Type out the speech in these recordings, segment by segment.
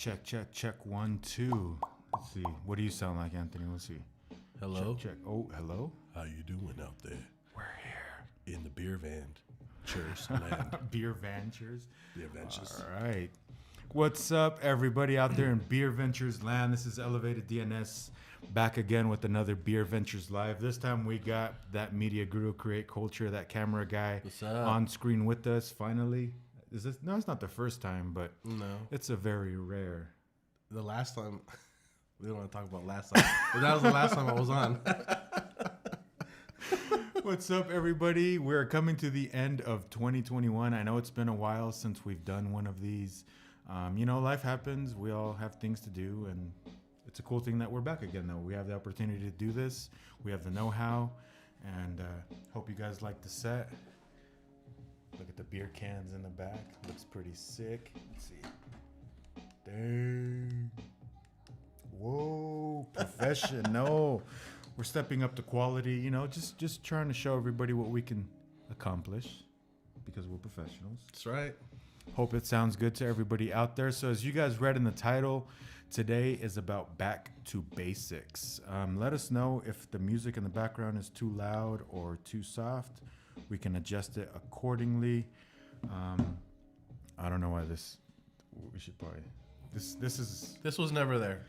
Check. 1, 2. Let's see. What do you sound like, Anthony? Let's see. Hello. Check. Oh, hello. How you doing out there? We're here. In the BeerVentures land. BeerVentures. BeerVentures. All right. What's up, everybody out there in BeerVentures land? This is Elevated DNS back again with another BeerVentures live. This time we got that media guru, create culture, that camera guy on screen with us. Finally, is this? No, it's not the first time, but No, it's a very rare. the last time. We don't want to talk about last time. But that was the last time I was on. What's up, everybody? We're coming to the end of 2021. I know it's been a while since we've done one of these. Life happens. We all have things to do, and it's a cool thing that we're back again, though. We have the opportunity to do this. We have the know-how, and hope you guys like the set. Look at the beer cans in the back. Looks pretty sick. Let's see. Dang. Whoa, professional. We're stepping up the quality, just trying to show everybody what we can accomplish because we're professionals. That's right. Hope it sounds good to everybody out there. So as you guys read in the title, today is about back to basics. Let us know if the music in the background is too loud or too soft. We can adjust it accordingly. I don't know why we should probably, This was never there.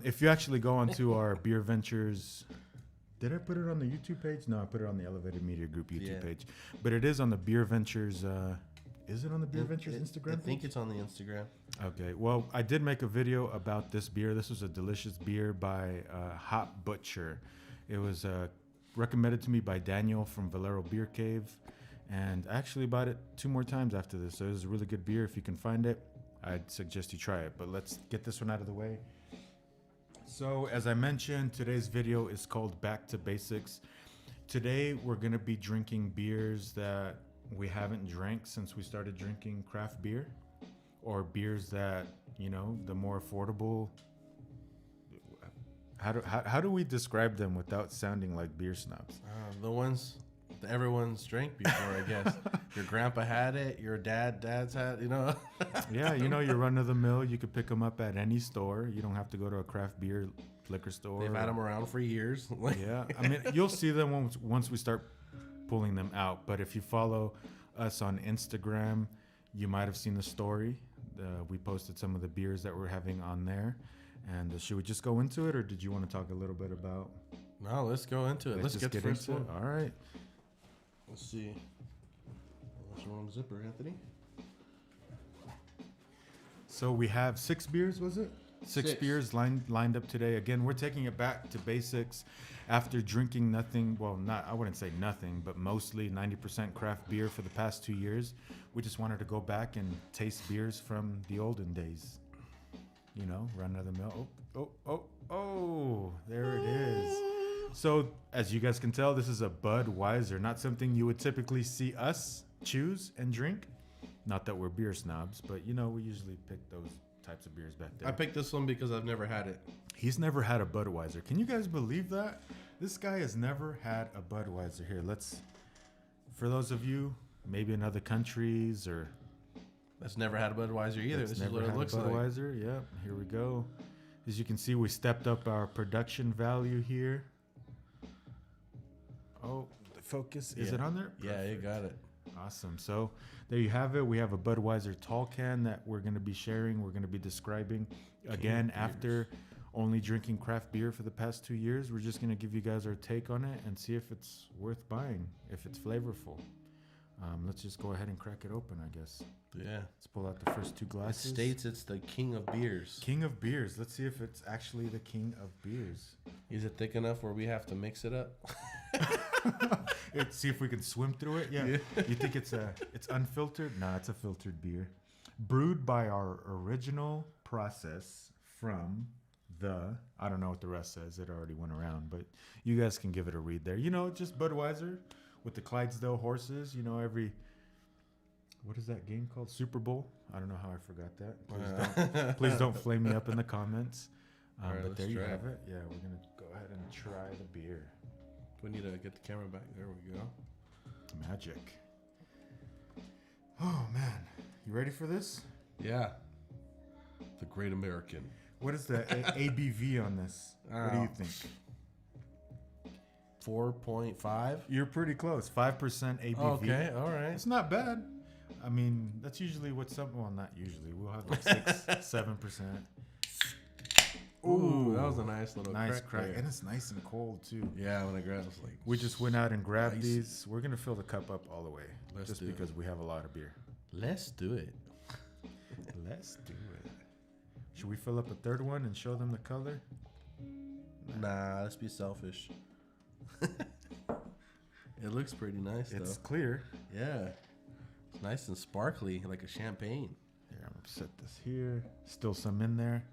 If you actually go onto our BeerVentures, did I put it on the YouTube page? No, I put it on the Elevated Media Group YouTube page. But it is on the BeerVentures. Is it on the BeerVentures Instagram page? I think it's on the Instagram. Okay. Well, I did make a video about this beer. This was a delicious beer by Hot Butcher. It was recommended to me by Daniel from Valero Beer Cave. And I actually bought it 2 more times after this. So it was a really good beer. If you can find it, I'd suggest you try it. But let's get this one out of the way. So as I mentioned, today's video is called Back to Basics. Today we're going to be drinking beers that we haven't drank since we started drinking craft beer, or beers that, the more affordable. How do we describe them without sounding like beer snobs? The ones that everyone's drank before, I guess. Your grandpa had it. Your dad's had, Yeah, you're run of the mill. You could pick them up at any store. You don't have to go to a craft beer liquor store. They've had them around for years. Yeah, I mean, you'll see them once we start pulling them out. But if you follow us on Instagram, you might have seen the story. We posted some of the beers that we're having on there. And should we just go into it, or did you want to talk a little bit about? No, let's go into it. Let's get the first one. All right. Let's see. That's the wrong zipper, Anthony. So we have 6 beers, was it? Six beers lined up today. Again, we're taking it back to basics after drinking nothing. Well, I wouldn't say nothing, but mostly 90% craft beer for the past 2 years. We just wanted to go back and taste beers from the olden days. Run of the mill. Oh, there it is. So, as you guys can tell, this is a Budweiser, not something you would typically see us choose and drink. Not that we're beer snobs, but, we usually pick those types of beers back there. I picked this one because I've never had it. He's never had a Budweiser. Can you guys believe that? This guy has never had a Budweiser. Here, for those of you, maybe in other countries or... That's never had a Budweiser either. This is what it looks like. Budweiser, yep. Here we go. As you can see, we stepped up our production value here. Oh, the focus. Is it on there? Yeah, Perfect. you got it. Awesome. So there you have it. We have a Budweiser tall can that we're going to be sharing. We're going to be describing. Again, after only drinking craft beer for the past 2 years, we're just going to give you guys our take on it and see if it's worth buying, if it's flavorful. Let's just go ahead and crack it open, I guess. Yeah. Let's pull out the first 2 glasses. It states it's the king of beers. King of beers. Let's see if it's actually the king of beers. Is it thick enough where we have to mix it up? See if we can swim through it. Yeah. You think it's unfiltered? Nah, it's a filtered beer. Brewed by our original process from I don't know what the rest says. It already went around, but you guys can give it a read there. Just Budweiser with the Clydesdale horses. What is that game called? Super Bowl? I don't know how I forgot that. Please don't flame me up in the comments. Right, but there you have it. Yeah, we're going to go ahead and try the beer. We need to get the camera back. There we go. Magic. Oh, man. You ready for this? Yeah. The Great American. What is the ABV on this? What do you think? 4.5. You're pretty close. 5% ABV. Okay, all right. It's not bad. I mean, that's usually what some. Well, not usually. We'll have like 7%. Ooh, that was a nice little nice crack there. and it's nice and cold too. Yeah, when I grabbed, I was like, We just went out and grabbed Nice. these. We're gonna fill the cup up all the way, Let's just do it. because we have a lot of beer. let's do it. Let's do it. Should we fill up a third one and show them the color? Nah, let's be selfish. It looks pretty nice It's though. clear. Yeah, it's nice and sparkly, like a champagne. Here, I'm gonna set this here. Still some in there,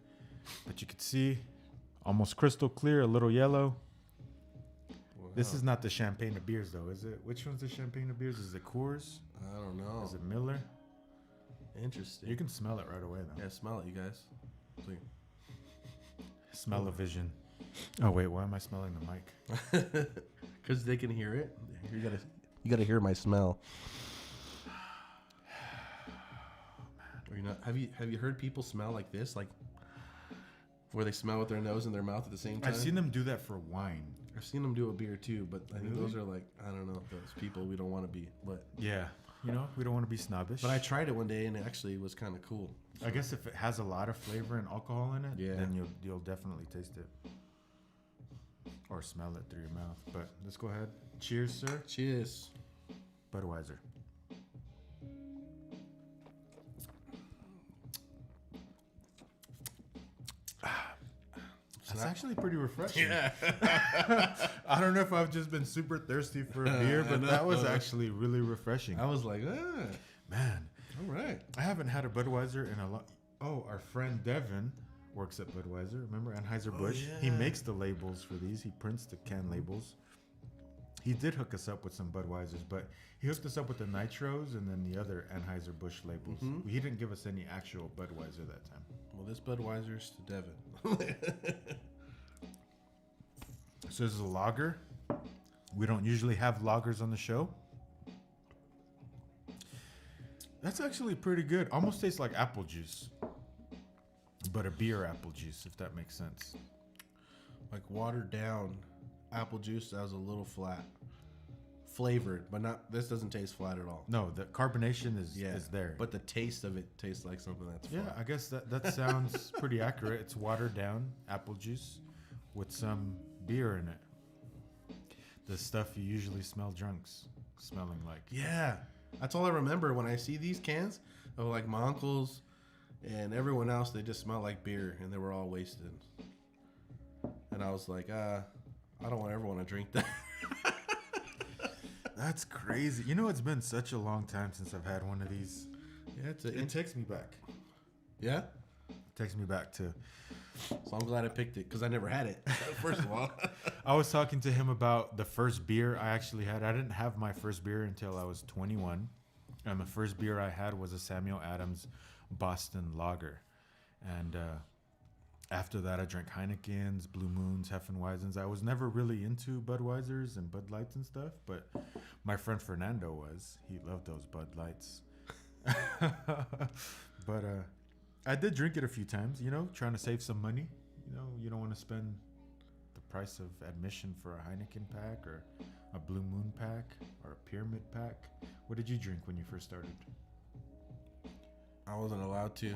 but you can see almost crystal clear, a little yellow. Wow. This is not the champagne of beers, though, is it? Which one's the champagne of beers? Is it Coors? I don't know. Is it Miller? Interesting. You can smell it right away, though. Yeah, smell it, you guys. Please. Smell-o-vision. Oh wait, why am I smelling the mic? Because they can hear it. You gotta hear my smell. Or you not? Have you heard people smell like this, like where they smell with their nose and their mouth at the same time? I've seen them do that for wine. I've seen them do a beer too, but I think Really? those are like, I don't know, those people we don't want to be. But Yeah, you know, we don't want to be snobbish. I tried it one day and it actually was kind of cool. I guess if it has a lot of flavor and alcohol in it, Yeah. then you'll definitely taste it or smell it through your mouth. But let's go ahead. Cheers, sir. Cheers. Budweiser. That's actually pretty refreshing. Yeah. I don't know if I've just been super thirsty for a beer, but that was actually really refreshing. I was like, Man, all right. I haven't had a Budweiser in a lot. Oh, our friend Devin works at Budweiser. Remember Anheuser-Busch? He yeah. makes the labels for these. He prints the can labels. He did hook us up with some Budweisers, but he hooked us up with the Nitros and then the other Anheuser-Busch labels. He didn't give us any actual Budweiser that time. Well, this Budweiser's to Devin. So this is a lager. We don't usually have lagers on the show. That's actually pretty good. Almost tastes like apple juice, but a beer apple juice, if that makes sense. Like watered down apple juice that was a little flat. Flavored, but not. This doesn't taste flat at all. No, the carbonation is there. But the taste of it tastes like something that's yeah, flat. I guess that sounds pretty accurate. It's watered down apple juice with some beer in it. The stuff you usually smell drunks smelling like. Yeah, that's all I remember when I see these cans of like my uncles and everyone else. They just smell like beer, and they were all wasted. And I was like, I don't ever want to drink that. That's crazy. You know, it's been such a long time since I've had one of these. Yeah, It takes me back. yeah. It takes me back to. So I'm glad I picked it because I never had it. First of all, I was talking to him about the first beer I actually had. I didn't have my first beer until I was 21. And the first beer I had was a Samuel Adams Boston Lager. And after that, I drank Heineken's, Blue Moons, Hefeweizens. I was never really into Budweisers and Bud Lights and stuff, but my friend Fernando was. He loved those Bud Lights. But I did drink it a few times, you know, trying to save some money. You know, you don't want to spend the price of admission for a Heineken pack or a Blue Moon pack or a Pyramid pack. What did you drink when you first started? I wasn't allowed to.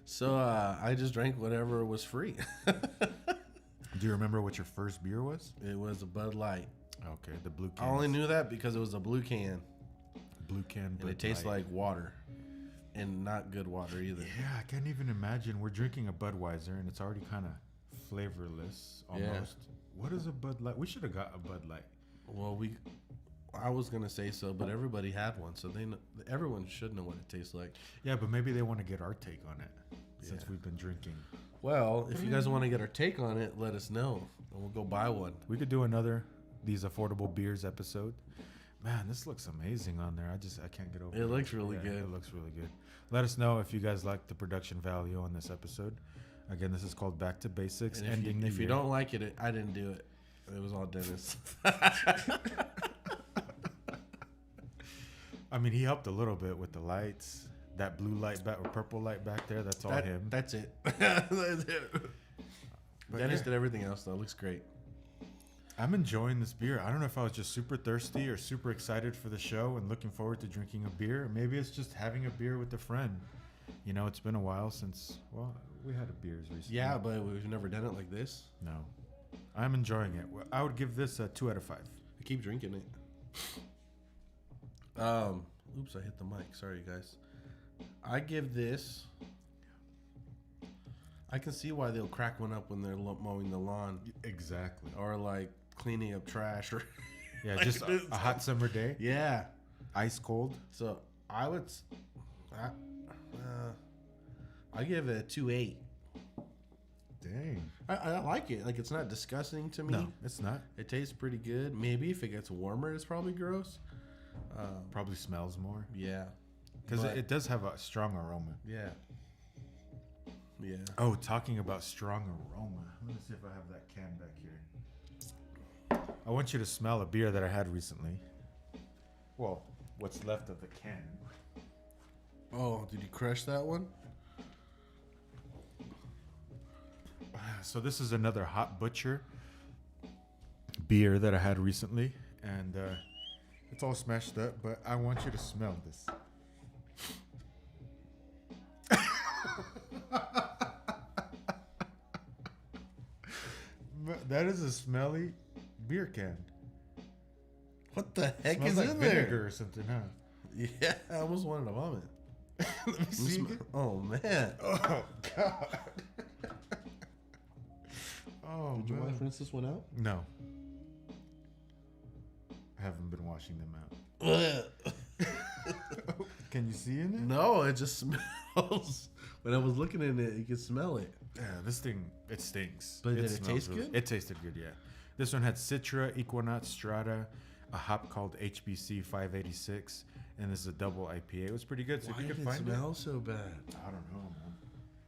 So I just drank whatever was free. Do you remember what your first beer was? It was a Bud Light. Okay, the blue can. I only knew that because it was a blue can. Blue can, And it tastes like water. And not good water either. Yeah, I can't even imagine. We're drinking a Budweiser and it's already kind of flavorless almost. Yeah. What is a Bud Light? We should have got a Bud Light. Well, I was gonna say so, but everybody had one, so everyone should know what it tastes like. Yeah, but maybe they want to get our take on it since Yeah. we've been drinking. Well, if you guys want to get our take on it, let us know, and we'll go buy one. We could do another these affordable beers episode. Man, this looks amazing on there. I can't get over it. It looks really good. It looks really good. Let us know if you guys like the production value on this episode. Again, this is called Back to Basics. And if you don't like it, I didn't do it. It was all Dennis. I mean, he helped a little bit with the lights. That blue light back or purple light back there, that's all him. That's it. But Dennis yeah. did everything else though. Looks great. I'm enjoying this beer. I don't know if I was just super thirsty or super excited for the show and looking forward to drinking a beer. Maybe it's just having a beer with a friend. You know, it's been a while since, well, we had a beers recently. Yeah, but we've never done it like this. No. I'm enjoying it. I would give this a 2 out of 5. I keep drinking it. Oops, I hit the mic. Sorry, guys. I give this. I can see why they'll crack one up when they're mowing the lawn Exactly. or like cleaning up trash or. Yeah, like just a hot summer day. Yeah. Ice cold. So I would. I give it a 2.8. Dang. I like it. Like it's not disgusting to me. No, it's not. It tastes pretty good. Maybe if it gets warmer, it's probably gross. Probably smells more. Yeah. Because But- it does have a strong aroma. Yeah. Yeah. Oh, talking about strong aroma. Let me see if I have that can back here. I want you to smell a beer that I had recently. Well, what's left of the can. Oh, did you crush that one? So this is another Hot Butcher beer that I had recently. And it's all smashed up, but I want you to smell this. That is a smelly beer can. What the heck Smells is like in vinegar there? or something, huh? Yeah, I almost wanted to vomit. Let me see. Oh man. Oh God. Oh, Did you want man. to rinse this one out? No. I haven't been washing them out. Can you see in it? No, it just smells. When I was looking at it, you could smell it. Yeah, this thing, it stinks. But did it smells taste good? It tasted good, yeah. This one had Citra, Equinox, Strata, a hop called HBC 586, and this is a double IPA. It was pretty good. So Why if you did can it find smell so bad? I don't know,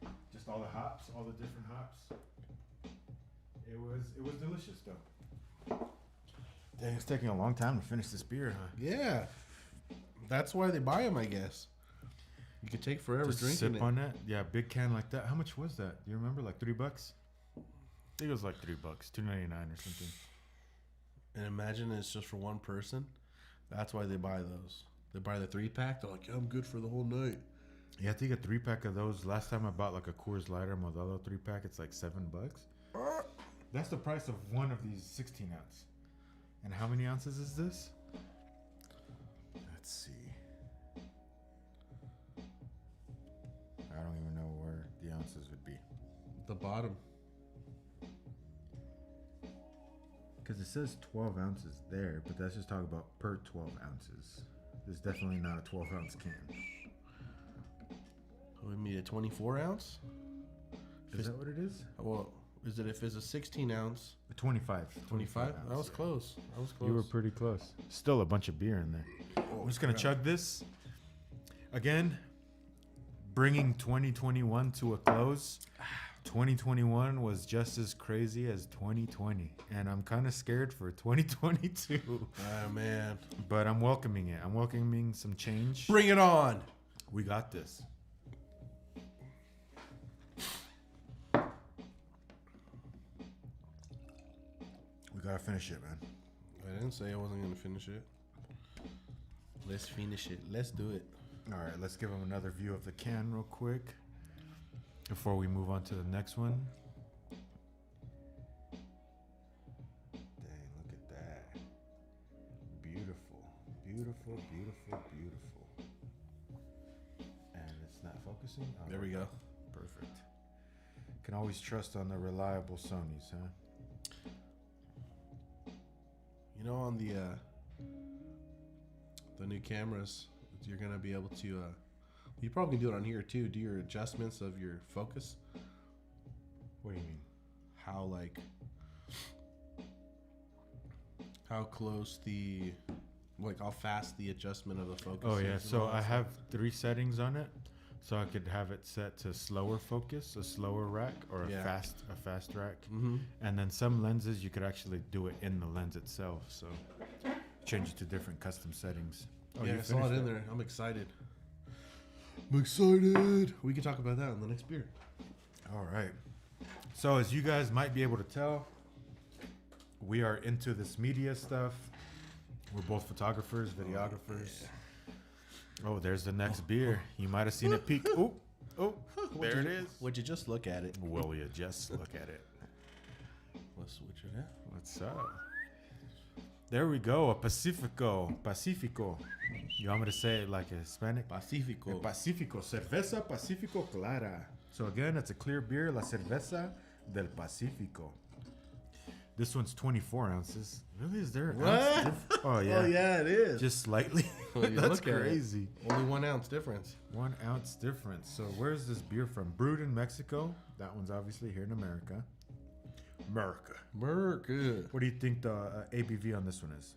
man. Just all the hops, all the different hops. It was delicious though. Dang, it's taking a long time to finish this beer, huh? Yeah, that's why they buy them, I guess. You could take forever Just drinking sip it. on that. Yeah, big can like that. How much was that? Do you remember? Like $3? I think it was like $3, $2.99 or something. And imagine it's just for one person. That's why they buy those. They buy the 3-pack. They're like, yeah, I'm good for the whole night. Yeah, I think a 3-pack of those. Last time I bought like a Coors Light or Modelo 3-pack, it's like $7. That's the price of one of these 16 ounce. And how many ounces is this? Let's see. I don't even know where the ounces would be. The bottom. Because it says 12 ounces there, but that's just talking about per 12 ounces. There's definitely not a 12 ounce can. We need a 24 ounce? Is that what it is? Well, is it if it's a 16 ounce? 25. 25? ounce, That was yeah. close. That was close. You were pretty close. Still a bunch of beer in there. I'm just going to chug this. Again, bringing 2021 to a close. 2021 was just as crazy as 2020. And I'm kind of scared for 2022. Oh, man. But I'm welcoming it. I'm welcoming some change. Bring it on. We got this. We got to finish it, man. I didn't say I wasn't going to finish it. Let's finish it. Let's do it. All right, let's give them another view of the can real quick before we move on to the next one. Dang, look at that. Beautiful, beautiful, beautiful, beautiful. And it's not focusing? Oh, There we go. Perfect. Can always trust on the reliable Sonys, huh? You know, on the new cameras, you're gonna be able to. You probably can do it on here too. Do your adjustments of your focus. What do you mean? How close how fast the adjustment of the focus. Oh is yeah, and so all that I stuff. have 3 settings on it. So I could have it set to slower focus, a slower rack, or a Yeah. fast rack. Mhm. And then some lenses you could actually do it in the lens itself. So change it to different custom settings. Oh, Yeah, you I saw it finished in that? there. I'm excited. I'm excited. We can talk about that on the next beer. All right. So as you guys might be able to tell, we are into this media stuff. We're both photographers, videographers. Oh, there's the next beer. You might have seen it peek. Oh, there it is. Would you just look at it? Will you just look at it? Let's switch it out. What's up? There we go. A Pacifico. You want me to say it like a Hispanic? Pacifico. Pacifico. Cerveza Pacifico Clara. So again, it's a clear beer. La Cerveza del Pacifico. This one's 24 ounces. Really? Is there an ounce difference? Oh, yeah. Oh, yeah, it is. Just slightly. Well, you That's look at it. crazy. Only 1 ounce difference. 1 ounce difference. So where's this beer from? Brewed in Mexico. That one's obviously here in America. Good. What do you think the ABV on this one is?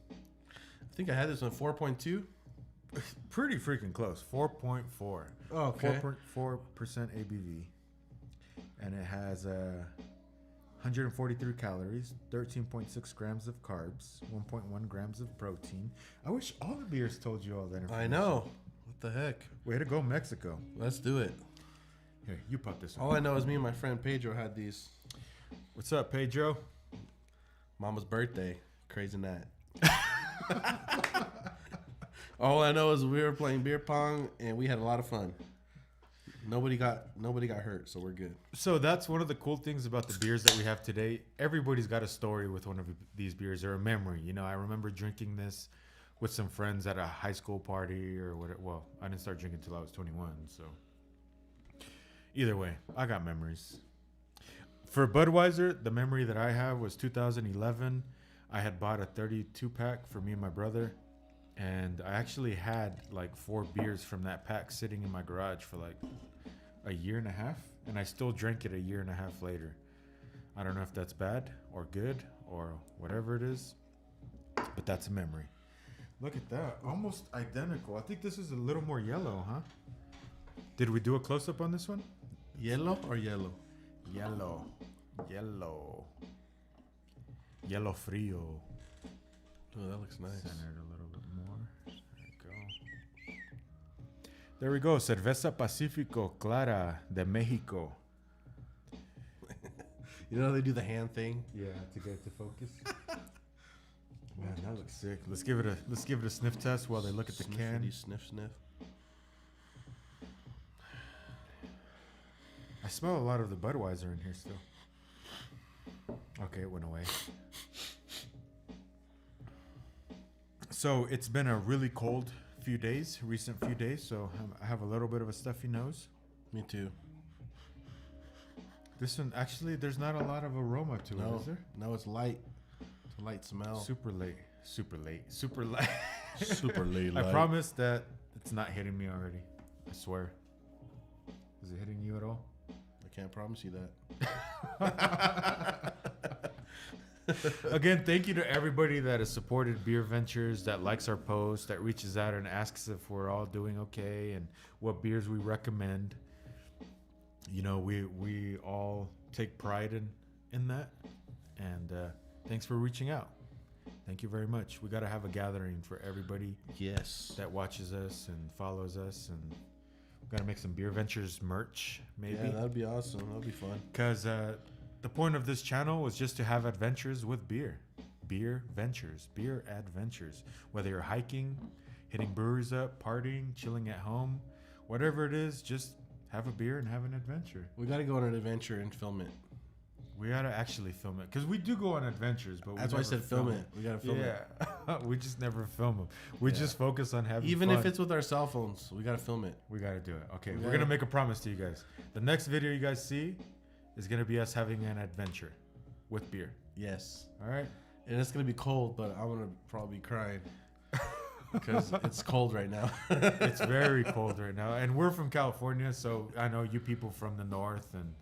I think I had this one 4.2. Pretty freaking close. 4.4. Okay. 4.4% ABV. And it has 143 calories, 13.6 grams of carbs, 1.1 grams of protein. I wish all the beers told you all that information. I know. What the heck? Way to go, Mexico. Let's do it. Here, you pop this one. All I know is me and my friend Pedro had these. What's up, Pedro? Mama's birthday. Crazy night. All I know is we were playing beer pong and we had a lot of fun. Nobody got hurt, so we're good. So that's one of the cool things about the beers that we have today. Everybody's got a story with one of these beers or a memory. You know, I remember drinking this with some friends at a high school party or whatever. Well, I didn't start drinking until I was 21, so either way, I got memories. For Budweiser, the memory that I have was 2011. I had bought a 32 pack for me and my brother, and I actually had like 4 beers from that pack sitting in my garage for like a year and a half, and I still drank it a year and a half later. I don't know if that's bad or good or whatever it is, but that's a memory. Look at that, almost identical. I think this is a little more yellow, huh? Did we do a close-up on this one? Yellow or yellow? Yellow frio. Oh, that looks nice. Centered a little bit more. There we go. Cerveza Pacifico Clara de Mexico. You know how they do the hand thing? Yeah, to get it to focus. Man, that looks sick. Let's give it a sniff test while they look at the can. Sniff. I smell a lot of the Budweiser in here still. Okay, it went away. So it's been a really cold recent few days, so I have a little bit of a stuffy nose. Me too. This one, actually, there's not a lot of aroma to it, is there? No, it's light. It's a light smell. Super light. Super late. I promise that it's not hitting me already. I swear. Is it hitting you at all? I can't promise you that. Again, thank you to everybody that has supported BeerVentures, that likes our posts, that reaches out and asks if we're all doing okay and what beers we recommend. You know, we all take pride in that. And thanks for reaching out. Thank you very much. We got to have a gathering for everybody. Yes. That watches us and follows us, and we got to make some BeerVentures merch, maybe. Yeah, that'd be awesome. That'd be fun. Because the point of this channel was just to have adventures with beer. BeerVentures, beer adventures. Whether you're hiking, hitting breweries up, partying, chilling at home, whatever it is, just have a beer and have an adventure. We got to go on an adventure and film it. We got to actually film it. Because we do go on adventures, but that's why I said film it. We got to film it. Yeah. We just never film them. We just focus on having Even fun. if it's with our cell phones, we got to film it. We got to do it. Okay, we're going to make a promise to you guys. The next video you guys see is going to be us having an adventure with beer. Yes. All right? And it's going to be cold, but I'm going to probably be crying. Because it's cold right now. It's very cold right now. And we're from California, so I know you people from the north and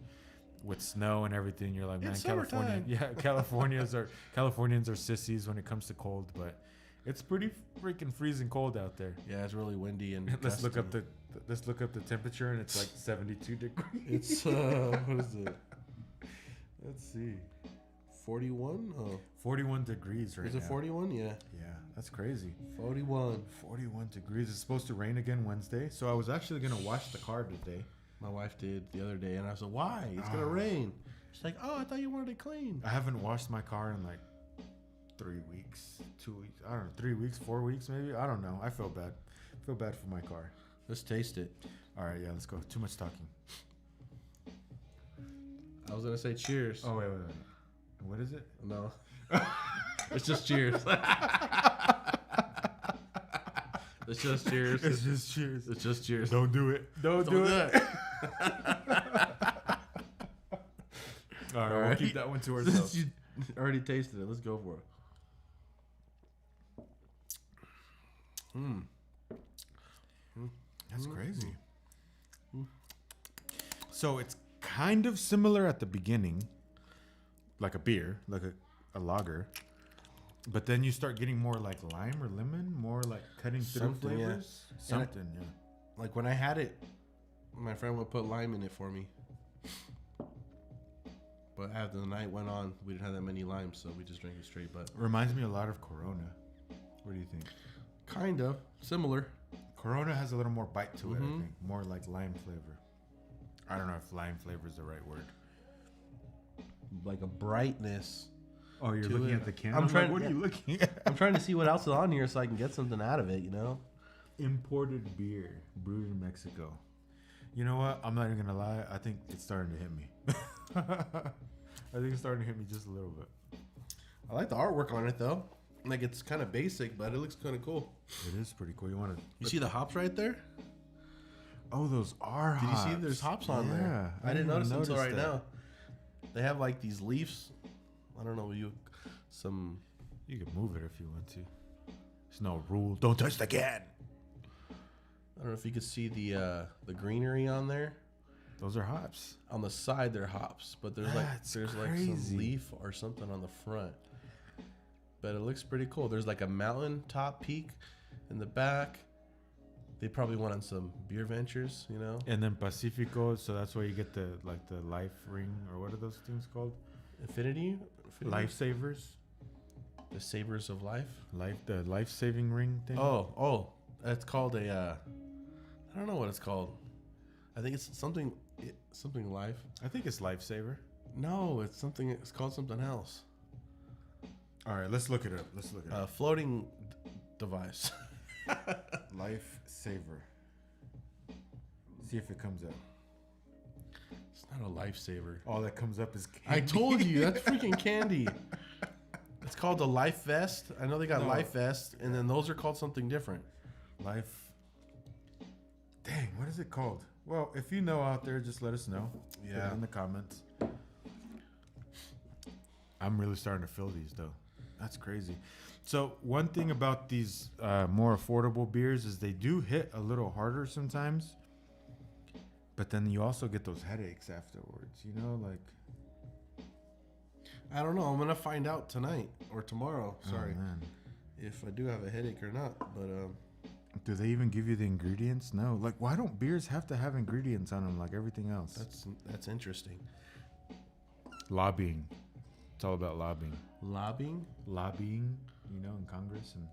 with snow and everything, you're like, man, California. Yeah, Californians are sissies when it comes to cold, but it's pretty freaking freezing cold out there. Yeah, it's really windy and let's look up the temperature, and it's like 72 degrees. It's what is it? Let's see. 41? Oh, 41 degrees right is now. it 41? Yeah. Yeah, that's crazy. 41. 41 degrees. It's supposed to rain again Wednesday. So I was actually going to wash the car today. My wife did the other day, and I said, "Why? It's gonna rain." She's like, "Oh, I thought you wanted it clean." I haven't washed my car in like 3 weeks, 2 weeks. I don't know, 3 weeks, 4 weeks maybe. I don't know. I feel bad. Feel bad for my car. Let's taste it. All right, yeah, let's go. Too much talking. I was gonna say cheers. Oh, wait. What is it? No, it's just cheers. It's just cheers. It's just cheers. It's just cheers. Don't do it. Don't do it. All right, we'll keep that one to ourselves. You already tasted it. Let's go for it. That's crazy. So it's kind of similar at the beginning, like a beer, like a lager. But then you start getting more like lime or lemon, more like cutting through Something, yeah. flavors. Something, yeah. Like when I had it, my friend would put lime in it for me. But after the night went on, we didn't have that many limes, so we just drank it straight. But Reminds me a lot of Corona. What do you think? kind of similar. Corona has a little more bite to it, I Mhm. think. More like lime flavor. I don't know if lime flavor is the right word. Like a brightness. Oh, you're To looking it. at the can? I'm trying- What are yeah. you looking at? I'm trying to see what else is on here so I can get something out of it, you know? Imported beer brewed in Mexico. You know what? I'm not even gonna lie. I think it's starting to hit me. I think it's starting to hit me just a little bit. I like the artwork on it, though. Like, it's kind of basic, but it looks kind of cool. It is pretty cool. You want to? You see the hops right there? Oh, those are Did hops. you see there's hops on there? Yeah, I didn't notice even until right that. now. They have, like, these leaves. I don't know, you can move it if you want to. There's no rule. Don't touch the can. I don't know if you could see the greenery on there. Those are hops. On the side, they're hops, but there's That's like crazy. some leaf or something on the front. But it looks pretty cool. There's like a mountain top peak in the back. They probably went on some BeerVentures, you know. And then Pacifico, so that's where you get the life ring, or what are those things called? Infinity? Lifesavers. The Sabers of Life. The life-saving ring thing. Oh, that's called a. I don't know what it's called. I think it's something life. I think it's lifesaver. No, it's something. It's called something else. All right, let's look it up. Floating device. Lifesaver. See if it comes up. It's not a lifesaver. All that comes up is candy. I told you that's freaking candy. It's called the Life Vest. I know they got No. Life Vest, and then those are called something different. Life. Dang, what is it called? Well, if you know out there, just let us know. Put Yeah. it in the comments. I'm really starting to feel these though. That's crazy. So one thing about these more affordable beers is they do hit a little harder sometimes. But then you also get those headaches afterwards, you know, like. I don't know. I'm gonna find out tonight or tomorrow. Sorry, Oh, man. if I do have a headache or not. But Do they even give you the ingredients? No. Like, why don't beers have to have ingredients on them like everything else? that's interesting. Lobbying. It's all about lobbying. Lobbying. Lobbying, you know, in Congress and,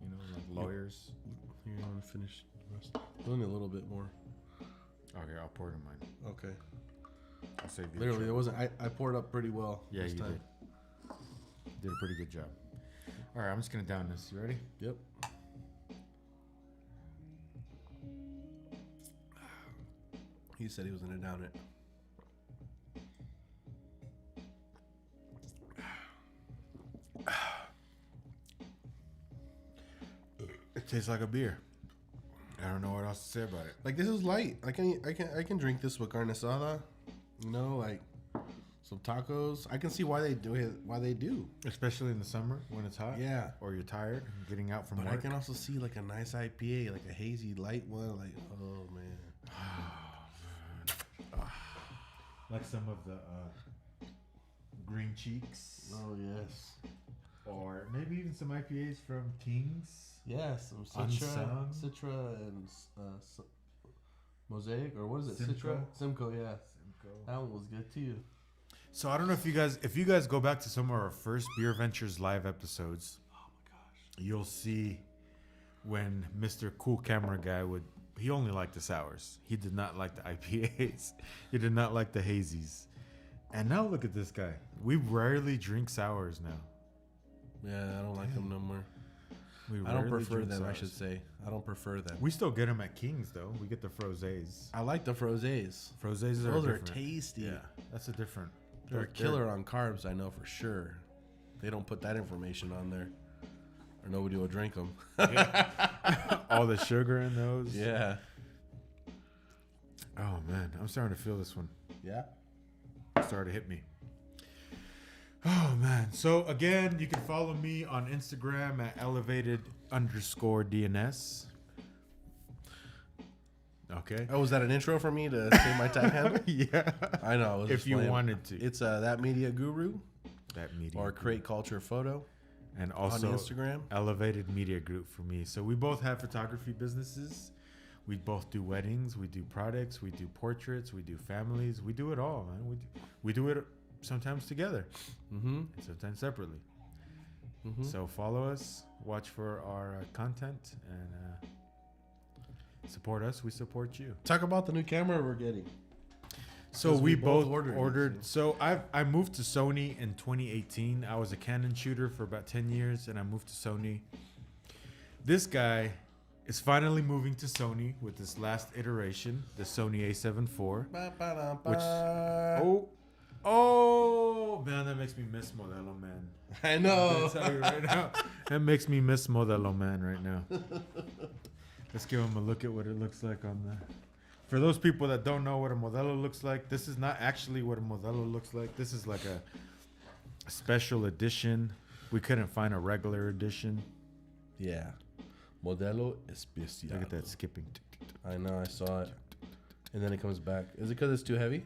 you know, like lawyers. Here, I want to finish the rest. Only a little bit more. Okay, I'll pour it in mine. Okay. I'll save you. Literally, it wasn't. I poured up pretty well. Yeah, this you time. did. Did a pretty good job. All right, I'm just gonna down this. You ready? Yep. He said he was gonna down it. It tastes like a beer. I don't know what else to say about it. Like, this is light. I can drink this with carne asada. You know, like some tacos. I can see why they do it. Why they do. Especially in the summer when it's hot. Yeah. Or you're tired, getting out from But work. I can also see like a nice IPA, like a hazy light one. Like, oh man. Like some of the Green Cheeks. Oh yes. Or maybe even some IPAs from Kings. Yeah, some Unsung. Citra, and Mosaic, or what is it? Simcoe. Citra, Simcoe. Yeah, Simcoe. that one was good too. So I don't know if you guys go back to some of our first Beer Ventures live episodes, Oh my gosh. you'll see when Mr. Cool Camera Guy he only liked the sours. He did not like the IPAs. He did not like the hazies. And now look at this guy. We rarely drink sours now. Yeah, I don't like them no more. We I don't rarely prefer drink them, I sours. should say. I don't prefer them. We still get them at King's though. We get the frosés. I like the frosés. Frosés Those are different. tasty. Yeah, that's a different. They're a killer on carbs, I know for sure. They don't put that information on there, or nobody will drink them. All the sugar in those. Yeah. Oh man, I'm starting to feel this one. Yeah. Started to hit me. Oh man. So again, you can follow me on Instagram at elevated_DNS. Okay. Oh, was that an intro for me to say my tag handle? Yeah. I know. I was If just you playing. wanted to. It's That Media Guru That media. or group. Create Culture Photo And also on Instagram. Elevated Media Group for me. So we both have photography businesses. We both do weddings. We do products. We do portraits. We do families. We do it all, man. We do it sometimes together, Mm-hmm. and sometimes separately. Mm-hmm. So follow us, watch for our content, and support us. We support you. Talk about the new camera we're getting. So 'Cause we we both both ordered ordered. it, So I moved to Sony in 2018. I was a Canon shooter for about 10 years, and I moved to Sony. This guy is finally moving to Sony with this last iteration, the Sony A7 IV. Which oh man, that makes me miss Modelo Man. I I'm know. gonna tell you right now, that makes me miss Modelo Man right now. Let's give him a look at what it looks like on the. For those people that don't know what a Modelo looks like, this is not actually what a Modelo looks like. This is like a special edition. We couldn't find a regular edition. Yeah. Modelo Especial. Look at that skipping. I know, I saw it. And then it comes back. Is it because it's too heavy?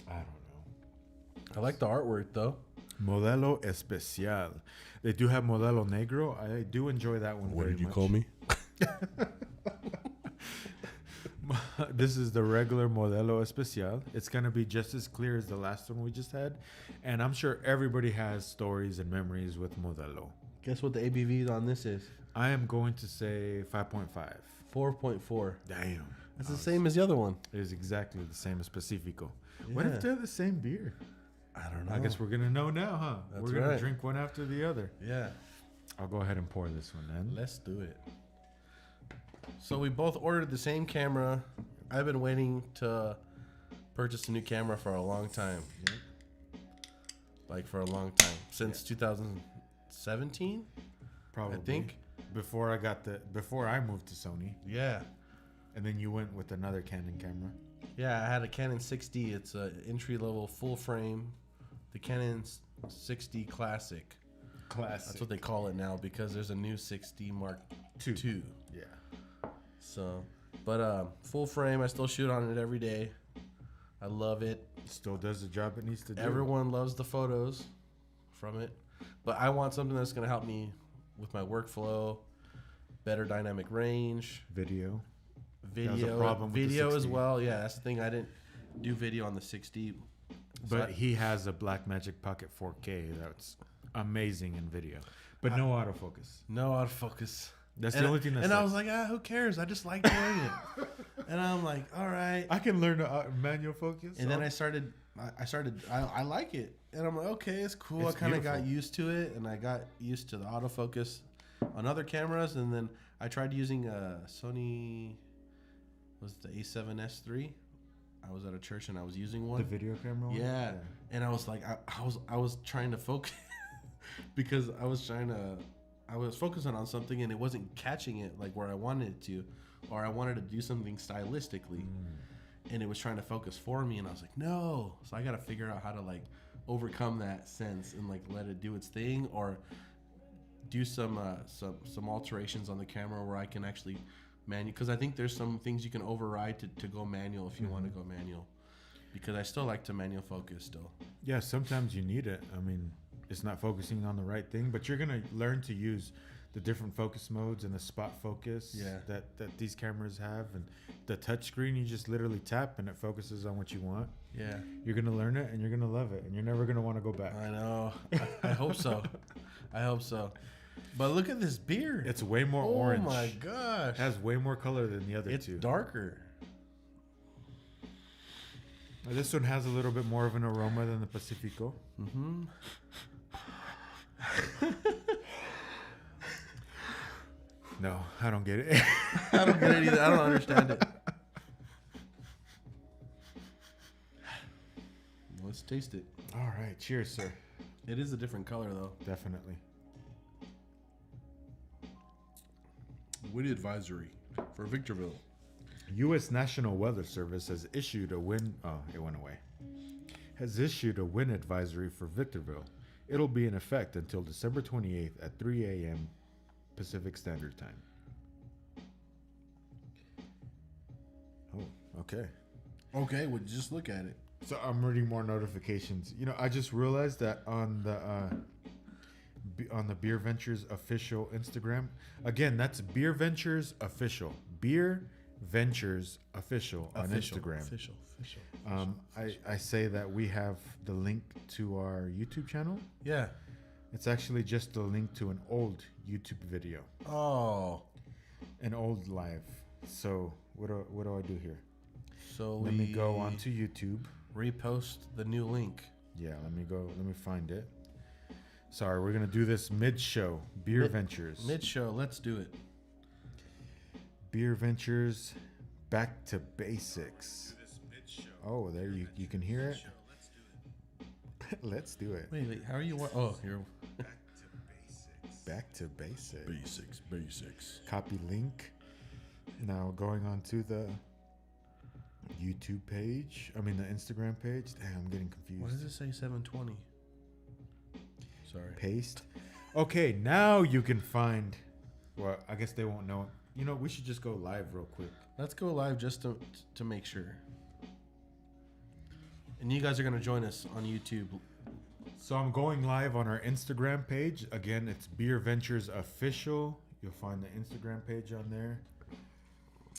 I don't know. I like the artwork, though. Modelo Especial. They do have Modelo Negro. I do enjoy that one very much. me? This is the regular Modelo Especial. It's going to be just as clear as the last one we just had. And I'm sure everybody has stories and memories with Modelo. Guess what the ABV on this is? I am going to say 5.5. 4.4. Damn. That's the same as the other one. It is exactly the same as Pacifico. What Yeah. if they're the same beer? I don't know. I guess we're going to know now, huh? That's we're going right. to drink one after the other. Yeah. I'll go ahead and pour this one then. Let's do it. So we both ordered the same camera. I've been waiting to purchase a new camera for a long time. Like for a long time. Since 2017? Probably. I think. Before I moved to Sony. Yeah. And then you went with another Canon camera. Yeah, I had a Canon 60. It's a entry-level full frame. The Canon 60 Classic. Classic. That's what they call it now because there's a new 60 Mark II. Yeah. So, but full frame. I still shoot on it every day. I love it. Still does the job it needs to do. Everyone loves the photos from it. But I want something that's going to help me with my workflow, better dynamic range, Video. video, problem with the video as 60. well. Yeah, that's the thing. I didn't do video on the 60. But he has a Blackmagic Pocket 4K that's amazing in video. But no autofocus. No autofocus. That's And the only thing that And I sucks. was like, who cares? I just like doing it. And I'm like, all right. I can learn to manual focus. And then I like it. And I'm like, okay, it's cool. It's I kind of got beautiful. used to it. And I got used to the autofocus on other cameras. And then I tried using a Sony, was it the A7S III? I was at a church and I was using one. the video camera one? Yeah. And I was like, I was trying to focus because I was focusing on something and it wasn't catching it like where I wanted it to, or I wanted to do something stylistically and it was trying to focus for me. And I was like, no. So I got to figure out how to like overcome that sense and like let it do its thing, or do some alterations on the camera where I can actually manual, because I think there's some things you can override to go manual if you want to go manual, because I still like to manual focus still. Yeah, sometimes you need it. I mean, it's not focusing on the right thing, but you're going to learn to use the different focus modes and the spot focus that these cameras have, and the touch screen, you just literally tap and it focuses on what you want. Yeah. You're gonna learn it and you're gonna love it and you're never gonna want to go back. I know. I hope so. I hope so. But look at this beer. It's way more orange. Oh my gosh. It has way more color than the other two. It's darker. This one has a little bit more of an aroma than the Pacifico. Mm-hmm. No, I don't get it. I don't get it either. I don't understand it. Let's taste it. All right. Cheers, sir. It is a different color, though. Definitely. Wind advisory for Victorville. U.S. National Weather Service has issued a wind... Oh, it went away. Has issued a wind advisory for Victorville. It'll be in effect until December 28th at 3 a.m. Pacific Standard Time. Oh, okay. Okay, well, just look at it. So I'm reading more notifications. You know, I just realized that on the BeerVentures official Instagram. Again, that's BeerVentures official. BeerVentures official on Instagram. Official. I say that we have the link to our YouTube channel. Yeah. It's actually just a link to an old YouTube video. Oh. An old live. So what do I do here? So let me go onto YouTube. Repost the new link. Yeah, let me find it. Sorry, we're gonna do this mid-show. BeerVentures. Mid-show, let's do it. BeerVentures, back to basics. Oh, there you can hear it. Let's do it. Wait, how are you? Oh, here. Back to basics. Basics. Copy link. Now going on to the YouTube page. I mean the Instagram page. Damn, I'm getting confused. Why does it say 720? Sorry. Paste. Okay, now you can find. Well, I guess they won't know it. You know, we should just go live real quick. Let's go live just to make sure. And you guys are gonna join us on YouTube. So I'm going live on our Instagram page. Again, it's BeerVentures Official. You'll find the Instagram page on there.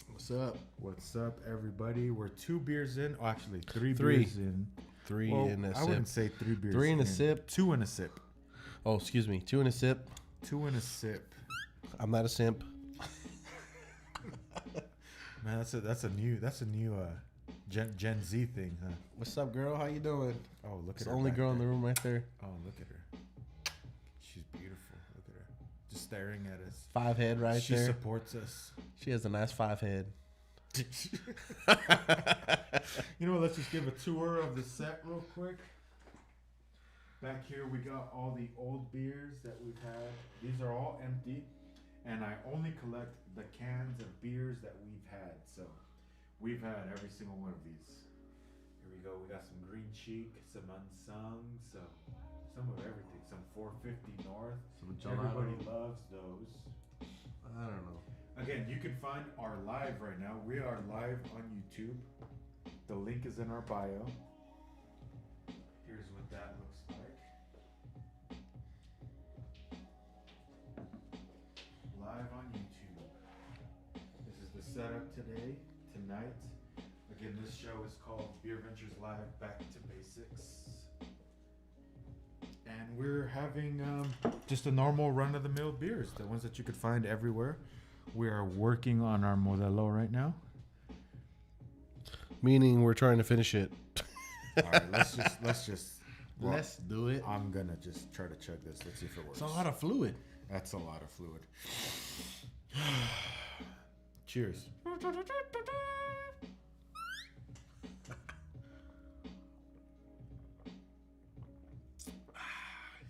What's up? What's up, everybody? We're 2 beers in. Oh, actually, 3 beers in. 3 well, in a sip. I wouldn't say 3 beers 3 in a sip. 2 in a sip. Oh, excuse me. 2 in a sip. 2 in a sip. I'm not a simp. Man, that's a new Gen Z thing, huh? What's up, girl? How you doing? Oh, look It's at the her. only back girl in there. the room right there. Oh, look at her. She's beautiful. Look at her. Just staring at us. 5 head right she there. supports us. She has a nice 5 head. You know what? Let's just give a tour of the set real quick. Back here, we got all the old beers that we've had. These are all empty. And I only collect the cans of beers that we've had. So we've had every single one of these. Here we go. We got some Green Cheek, some Unsung, some of everything. Some 450 North. Some Everybody loves those. I don't know. Again, you can find our live right now. We are live on YouTube. The link is in our bio. Here's what that looks like. Live on YouTube. This is the setup tonight. Again, this show is called BeerVentures Live Back to Basics. And we're having just a normal run-of-the-mill beers, the ones that you could find everywhere. We are working on our Modelo right now. Meaning we're trying to finish it. All right, let's just. Well, Let's do it. I'm gonna just try to chug this. Let's see if it works. It's a lot of fluid. That's a lot of fluid. Cheers.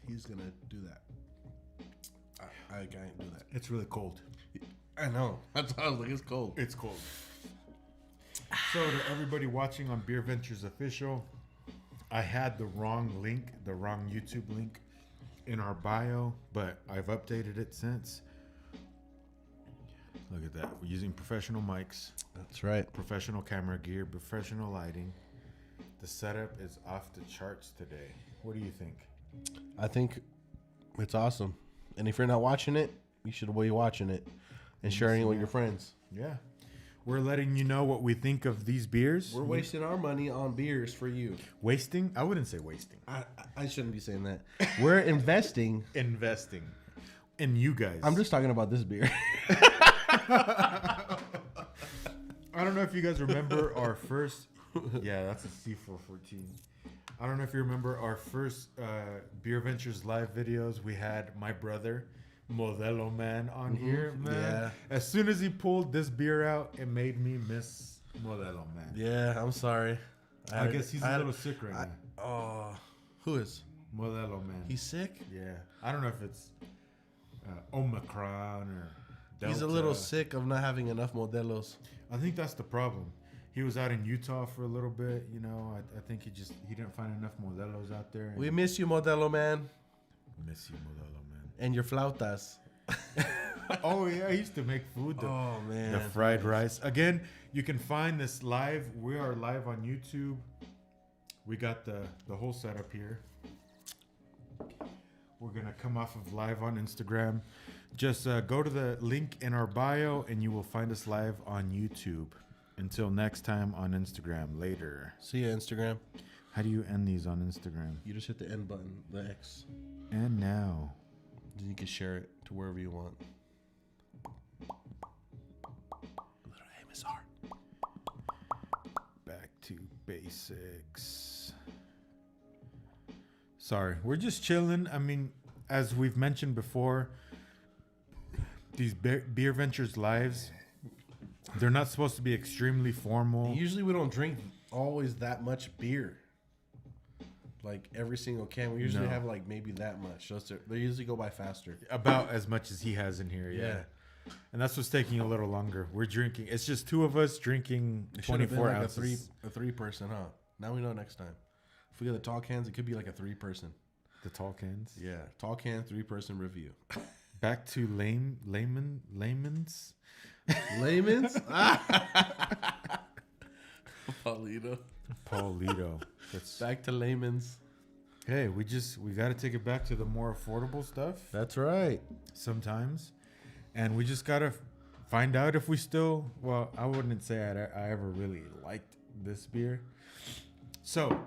He's gonna do that. I can't do that. It's really cold. I know. That's why I was like, it's cold. It's cold. So to everybody watching on BeerVentures Official, I had the wrong link, the wrong YouTube link in our bio, but I've updated it since. Look at that. We're using professional mics, That's right. professional camera gear, professional lighting. The setup is off the charts today. What do you think? I think it's awesome. And if you're not watching it, you should be watching it and sharing it with your friends. Yeah. We're letting you know what we think of these beers. We're wasting our money on beers for you. Wasting? I wouldn't say wasting. I shouldn't be saying that. We're investing. Investing in you guys. I'm just talking about this beer. I don't know if you guys remember our first. Yeah, that's a C414. I don't know if you remember our first BeerVentures live videos. We had my brother, Modelo Man, on here, man. Yeah. As soon as he pulled this beer out, it made me miss Modelo Man. Yeah, I'm sorry. I guess he's a little sick right now. Oh, who is? Modelo Man. He's sick? Yeah. I don't know if it's Omicron or Delta. He's a little sick of not having enough Modelos. I think that's the problem. He was out in Utah for a little bit, you know. I think he didn't find enough Modelos out there. We miss you, Modelo Man. Miss you, Modelo Man. And your flautas. Oh yeah, I used to make food. Oh man, the fried rice. Again, you can find this live. We are live on YouTube. We got the whole setup here. We're gonna come off of live on Instagram. Just go to the link in our bio, and you will find us live on YouTube. Until next time on Instagram. Later. See ya, Instagram. How do you end these on Instagram? You just hit the end button, the X. And now. Then you can share it to wherever you want. Little AMSR. Back to basics. Sorry, we're just chilling. I mean, as we've mentioned before, these BeerVentures lives, they're not supposed to be extremely formal. Usually we don't drink always that much beer. Like every single can. We usually have like maybe that much. So they usually go by faster. About as much as he has in here, yeah. And that's what's taking a little longer. We're drinking. It's just two of us drinking 24 like ounces. a three person, huh? Now we know next time. If we get the tall cans, it could be like a 3 person. The tall cans? Yeah. Tall can, 3 person review. Back to layman's. Layman's? Paulito. Back to layman's. Hey, we got to take it back to the more affordable stuff. That's right. Sometimes. And we just got to find out if we still, well, I wouldn't say I ever really liked this beer. So,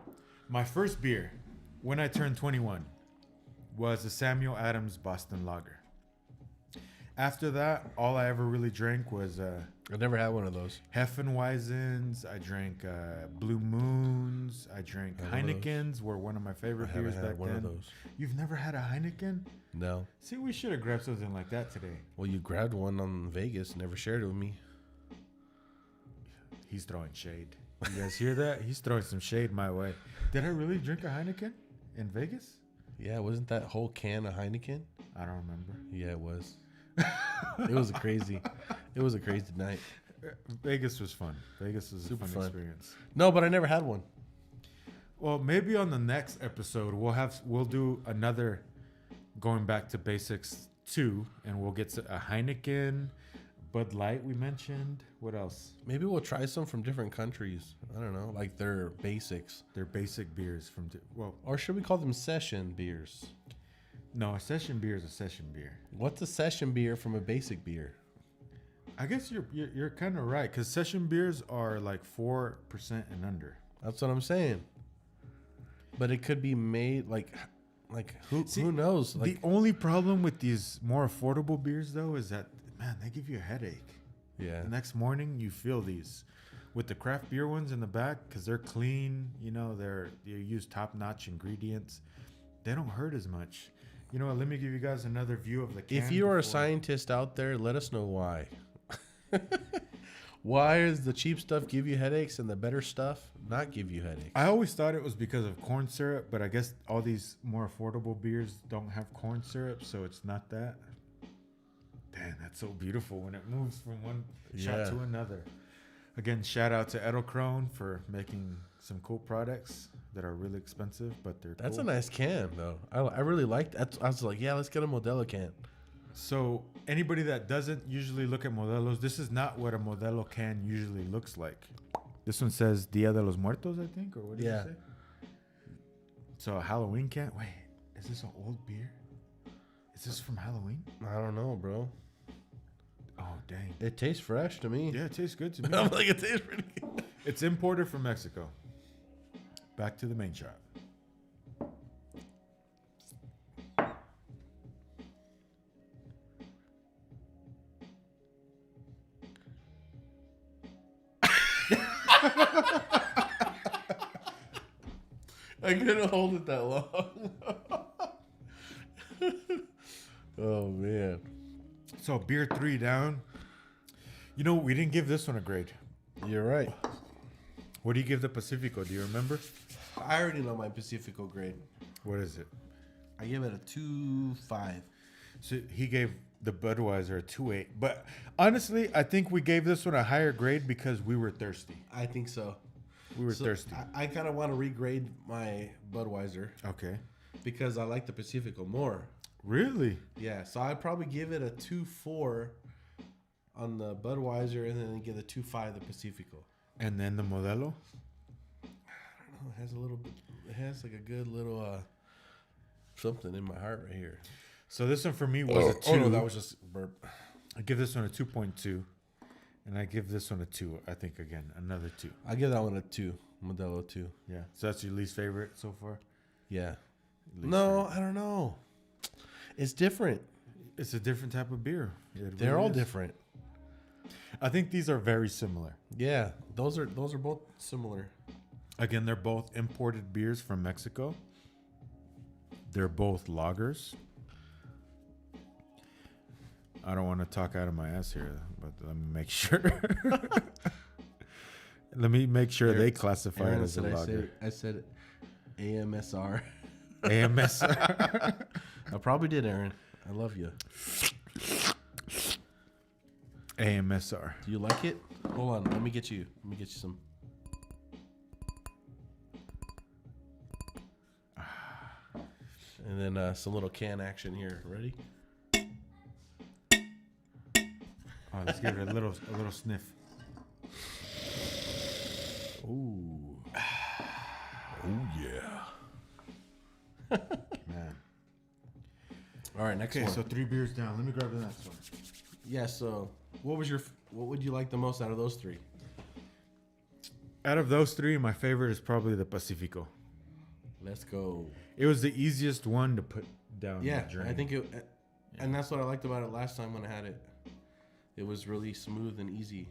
my first beer when I turned 21 was a Samuel Adams Boston Lager. After that, all I ever really drank was I never had one of those. Hefeweizens. I drank Blue Moons. I drank Heinekens. Were one of my favorite beers back then. Of those. You've never had a Heineken? No. See, we should have grabbed something like that today. Well, you grabbed one on Vegas, never shared it with me. He's throwing shade. You guys hear that? He's throwing some shade my way. Did I really drink a Heineken in Vegas? Yeah, wasn't that whole can a Heineken? I don't remember. Yeah, it was. It was a crazy night. Vegas was fun. Vegas was a fun experience. No, but I never had one. Well, maybe on the next episode we'll do another going back to basics 2, and we'll get a Heineken, Bud Light we mentioned. What else? Maybe we'll try some from different countries. I don't know, like their basics. Their basic beers from or should we call them session beers? No, a session beer is a session beer. What's a session beer from a basic beer? I guess you're kind of right, because session beers are like 4% and under. That's what I'm saying. But it could be made like who knows? The only problem with these more affordable beers though is that, man, they give you a headache. Yeah. The next morning you feel these. With the craft beer ones in the back, because they're clean, you know, you use top-notch ingredients. They don't hurt as much. You know what? Let me give you guys another view of the can. If you are a scientist out there, let us know why. Why does the cheap stuff give you headaches and the better stuff not give you headaches? I always thought it was because of corn syrup, but I guess all these more affordable beers don't have corn syrup, so it's not that. Damn, that's so beautiful when it moves from one shot to another. Again, shout out to Edelkrone for making some cool products that are really expensive, but they're That's cool. a nice can, though. I really liked that. I was like, yeah, let's get a Modelo can. So anybody that doesn't usually look at Modelos, this is not what a Modelo can usually looks like. This one says Dia de los Muertos, I think, or what did you say? So a Halloween can. Wait, is this an old beer? It Is this from Halloween? I don't know, bro. Oh, dang. It tastes fresh to me. Yeah, it tastes good to me. I'm like, it tastes pretty good. It's imported from Mexico. Back to the main shot. I couldn't hold it that long. Oh, man. So beer 3 down. You know, we didn't give this one a grade. You're right. What do you give the Pacifico? Do you remember? I already know my Pacifico grade. What is it? I give it a 2.5. So he gave the Budweiser a 2.8. But honestly, I think we gave this one a higher grade because we were thirsty. I think so. We were thirsty. I kind of want to regrade my Budweiser Okay. because I like the Pacifico more. Really? Yeah, so I'd probably give it a 2.4 on the Budweiser and then give a 2.5 the Pacifico. And then the Modelo? I don't know. It has a little bit. It has like a good little something in my heart right here. So this one for me was a 2. Oh no, that was just burp. I give this one a 2.2. And I give this one a 2. I think, again, another 2. I give that one a 2. Modelo 2. Yeah. So that's your least favorite so far? Yeah. Least No, favorite. I don't know. It's different. It's a different type of beer. They're all different. I think these are very similar. Yeah, those are both similar. Again, they're both imported beers from Mexico. They're both lagers. I don't want to talk out of my ass here, but let me make sure. Let me make sure they classify it as a lager. I said AMSR. AMSR. I probably did, Aaron. I love you. AMSR. Do you like it? Hold on. Let me get you some. And then some little can action here. Ready? Oh, let's give it a little sniff. Ooh. Oh yeah. Man. All right, next Okay, one. so 3 beers down. Let me grab the next one. Yeah. So, what would you like the most out of those 3? Out of those 3, my favorite is probably the Pacifico. Let's go. It was the easiest one to put down. Yeah, the drain. I think it, and that's what I liked about it last time when I had it. It was really smooth and easy.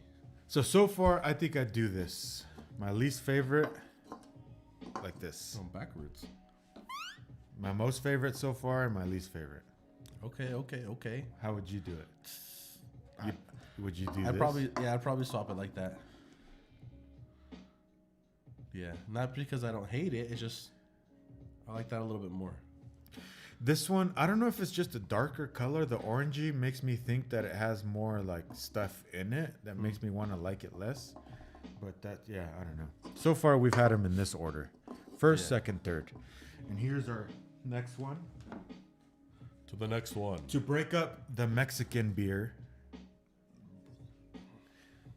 So far, I think I'd do this. My least favorite, like this. Oh, backwards. My most favorite so far and my least favorite. Okay. How would you do it? Would you do this? I'd probably swap it like that. Yeah, not because I don't hate it. It's just I like that a little bit more. This one, I don't know if it's just a darker color. The orangey makes me think that it has more like stuff in it that makes me want to like it less. But I don't know. So far, we've had them in this order. First, second, third. And here's our next one. To the next one. To break up the Mexican beer,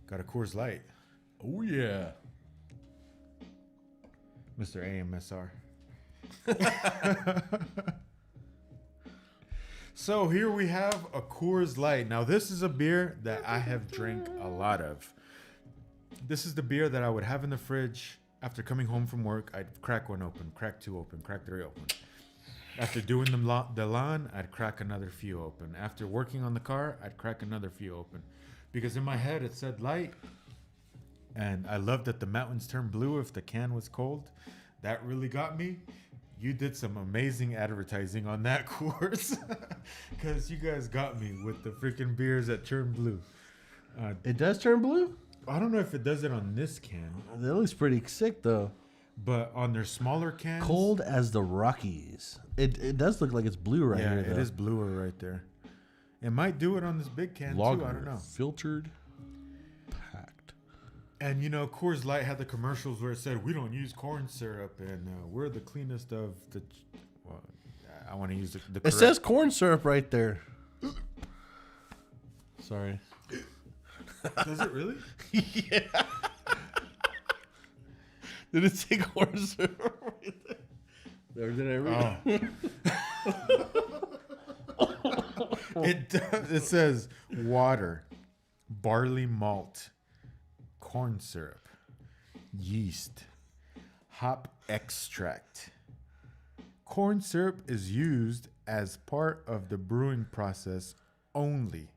got a Coors Light. Oh, yeah. Mr. AMSR. So here we have a Coors Light. Now this is a beer that I have drank a lot of. This is the beer that I would have in the fridge after coming home from work. I'd crack one open, crack 2 open, crack 3 open. After doing the lawn, I'd crack another few open. After working on the car, I'd crack another few open. Because in my head it said light. And I loved that the mountains turned blue if the can was cold. That really got me. You did some amazing advertising on that course. Because you guys got me with the freaking beers that turn blue. It does turn blue? I don't know if it does it on this can. That looks pretty sick, though. But on their smaller cans. Cold as the Rockies. It does look like it's blue right here, though. It is bluer right there. It might do it on this big can, Lager, too. I don't know. Filtered, packed. And, you know, Coors Light had the commercials where it said, we don't use corn syrup, and we're the cleanest of the... Well, I want to use the It correct... says corn syrup right there. Sorry. Does it really? Yeah. Did it say corn syrup right there? Or did I read? Oh. It says water, barley malt, corn syrup, yeast, hop extract. Corn syrup is used as part of the brewing process only.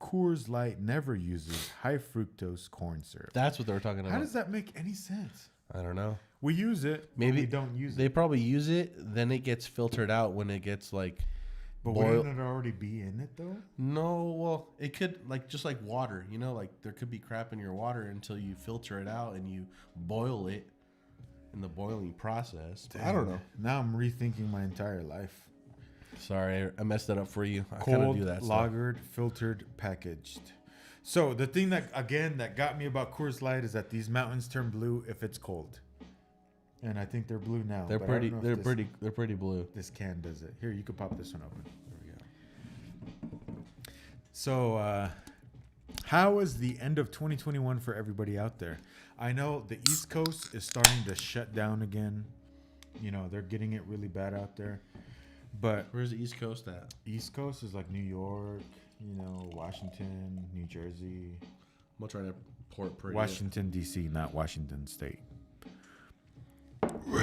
Coors Light never uses high fructose corn syrup. That's what they were talking about. How does that make any sense? I don't know. We use it. Maybe we don't use They it. probably use it, then it gets filtered out when it gets like But boiled. wouldn't it already be in it though? No, well, it could just like water, like there could be crap in your water until you filter it out and you boil it in the boiling process. I don't know. Now I'm rethinking my entire life. Sorry, I messed that up for you. I kind of Cold, do that stuff. lagered, filtered, packaged. So the thing that got me about Coors Light is that these mountains turn blue if it's cold, and I think they're blue now. They're but I don't pretty. know if They're pretty blue. This can does it. Here, you could pop this one open. There we go. So, how was the end of 2021 for everybody out there? I know the East Coast is starting to shut down again. They're getting it really bad out there. But Where's the East Coast at? East Coast is like New York, Washington, New Jersey. I'm gonna try to port pretty. Washington, D.C., not Washington State. We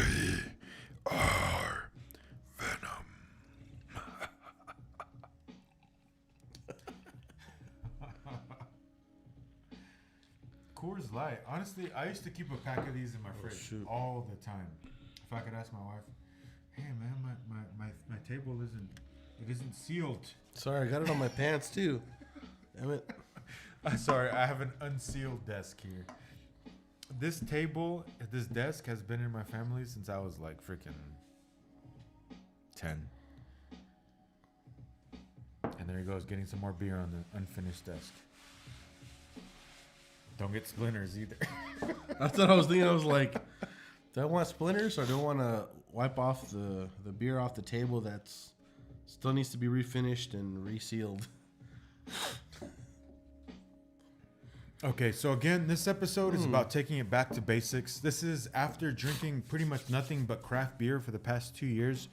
are Venom. Coors Light. Honestly, I used to keep a pack of these in my fridge all the time. If I could ask my wife, hey man, my table isn't sealed. Sorry, I got it on my pants too. Damn it. Sorry, I have an unsealed desk here. This desk has been in my family since I was like freaking 10. And there he goes, getting some more beer on the unfinished desk. Don't get splinters either. That's what I was thinking. I was like, do I want splinters or do I want to wipe off the beer off the table that's still needs to be refinished and resealed? Okay, so again, this episode is about taking it back to basics. This is after drinking pretty much nothing but craft beer for the past 2 years.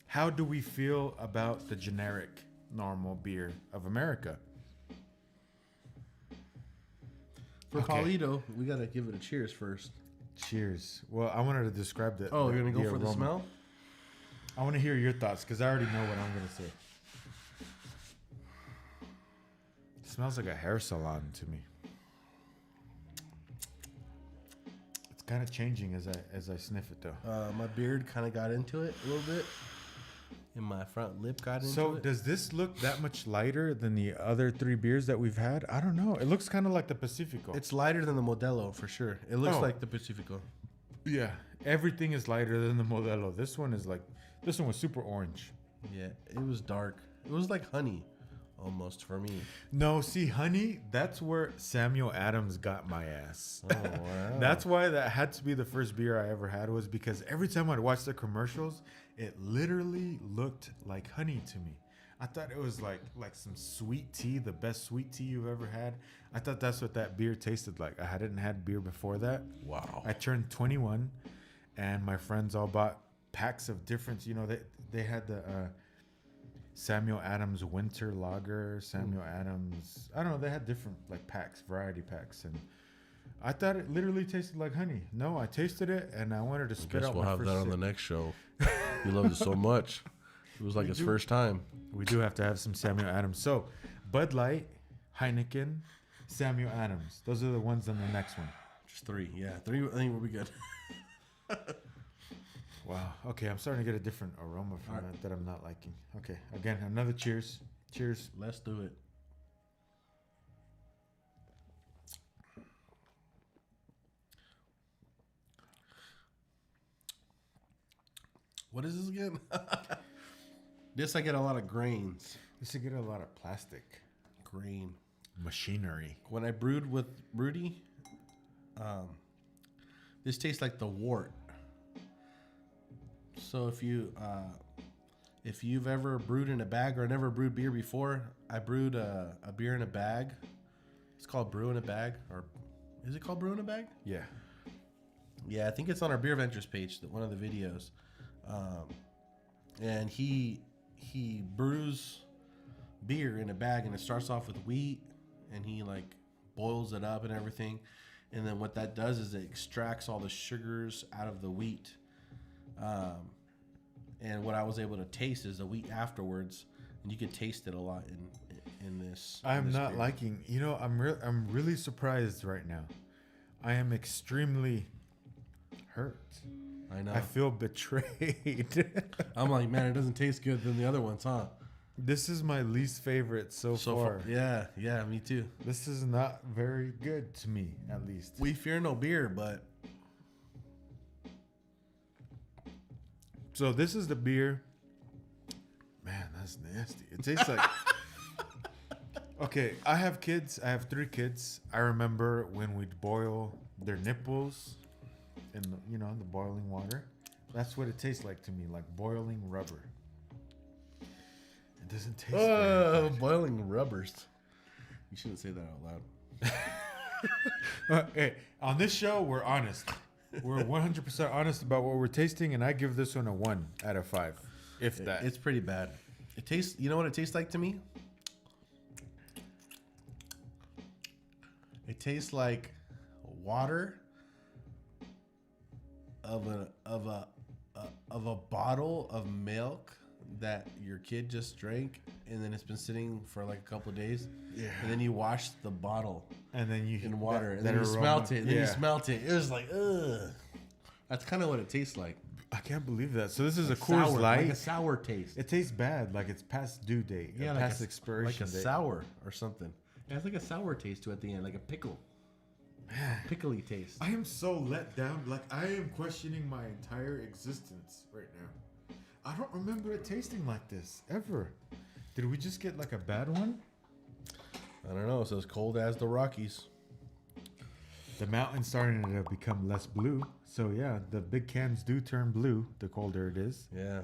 How do we feel about the generic, normal beer of America? For Paulito, we got to give it a cheers first. Cheers. Well, I wanted to describe the. Oh, you're going to go for aroma. the smell? I want to hear your thoughts because I already know what I'm going to say. It smells like a hair salon to me. It's kind of changing as I sniff it though. My beard kind of got into it a little bit. And my front lip got into it. So does this look that much lighter than the other 3 beers that we've had? I don't know. It looks kind of like the Pacifico. It's lighter than the Modelo for sure. It looks like the Pacifico. Yeah, everything is lighter than the Modelo. This one was super orange. Yeah, it was dark. It was like honey almost for me. No, see, honey, that's where Samuel Adams got my ass. Oh, wow. That's why that had to be the first beer I ever had, was because every time I'd watch the commercials, it literally looked like honey to me. I thought it was like some sweet tea, the best sweet tea you've ever had. I thought that's what that beer tasted like. I hadn't had beer before that. Wow. I turned 21, and my friends all bought packs of different, they had the Samuel Adams Winter Lager, Samuel Adams, I don't know, they had different like packs, variety packs, and I thought it literally tasted like honey. No, I tasted it and I wanted to spit out we'll my have first that on sip. the next show. He loved it so much. It was like his first time. We do have to have some Samuel Adams. So, Bud Light, Heineken, Samuel Adams. Those are the ones on the next one. Just 3. Yeah, 3. I think we'll be good. Wow. Okay, I'm starting to get a different aroma from that I'm not liking. Okay, again, another cheers. Cheers. Let's do it. What is this again? This I get a lot of grains. This should get a lot of plastic. Grain. Machinery. When I brewed with Rudy, this tastes like the wort. So if you've ever brewed in a bag or never brewed beer before, I brewed a beer in a bag. It's called brew in a bag, or is it called brew in a bag? Yeah. Yeah, I think it's on our BeerVentures page, one of the videos. And he brews beer in a bag, and it starts off with wheat, and he like boils it up and everything, and then what that does is it extracts all the sugars out of the wheat. And what I was able to taste is the wheat afterwards, and you could taste it a lot in this. I'm not liking. I'm really surprised right now. I am extremely hurt. I know. I feel betrayed. I'm like, man, it doesn't taste good than the other ones, huh? This is my least favorite so far. Yeah, me too. This is not very good to me, at least. We fear no beer, but So this is the beer. Man, that's nasty. It tastes like. Okay, I have kids. I have 3 kids. I remember when we'd boil their nipples in the boiling water. That's what it tastes like to me, like boiling rubber. It doesn't taste very good. Boiling rubbers. You shouldn't say that out loud. Hey, on this show, we're honest. We're 100% honest about what we're tasting, and I give this one a 1 out of 5, if that. It's pretty bad. It tastes. You know what it tastes like to me? It tastes like water of a bottle of milk that your kid just drank, and then it's been sitting for like a couple of days. Yeah. And then you wash the bottle And then you in water, and that then you aroma. smelt it. And then Yeah. you smelt it. It was like, ugh. That's kind of what it tastes like. I can't believe that. So this is a Sour, Coors Light. like a sour taste. It tastes bad, like it's past due date, Yeah, like past a, expiration like a date. sour or something. It has like a sour taste to it at the end, like a pickle. Pickly taste. I am so let down. Like, I am questioning my entire existence right now. I don't remember it tasting like this ever. Did we just get like a bad one? I don't know. It's as cold as the Rockies. The mountain's starting to become less blue. So yeah, the big cans do turn blue the colder it is. Yeah.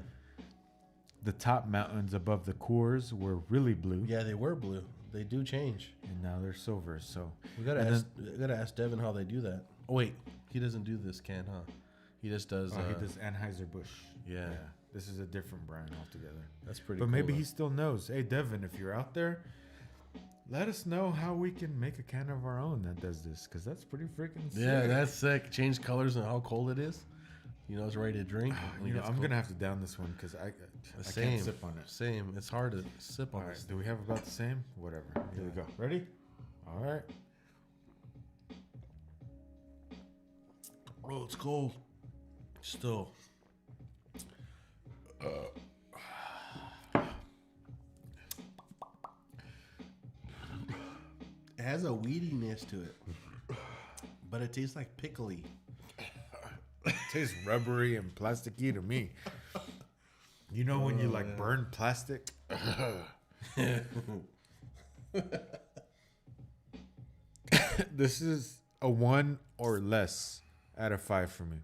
The top mountains above the Coors were really blue. Yeah, they were blue. They do change. And now they're silver. So We gotta ask Devin how they do that. Oh wait, he doesn't do this can, huh? He just does. he does Anheuser-Busch. Yeah. This is a different brand altogether. That's pretty. But cool, maybe though. he still knows. Hey, Devin, if you're out there, let us know how we can make a can of our own that does this, because that's pretty freaking sick. Yeah, that's sick. Change colors and how cold it is. You know, it's ready to drink. I'm gonna have to down this one because I can't sip on it. Same. It's hard to sip on All right, this. do we have about the same? Whatever. Here we go. Ready? All right. Oh, it's cold. Still. It has a weediness to it, but it tastes like pickly. It tastes rubbery and plasticky to me. You know when you like burn plastic? This is a 1 or less out of 5 for me.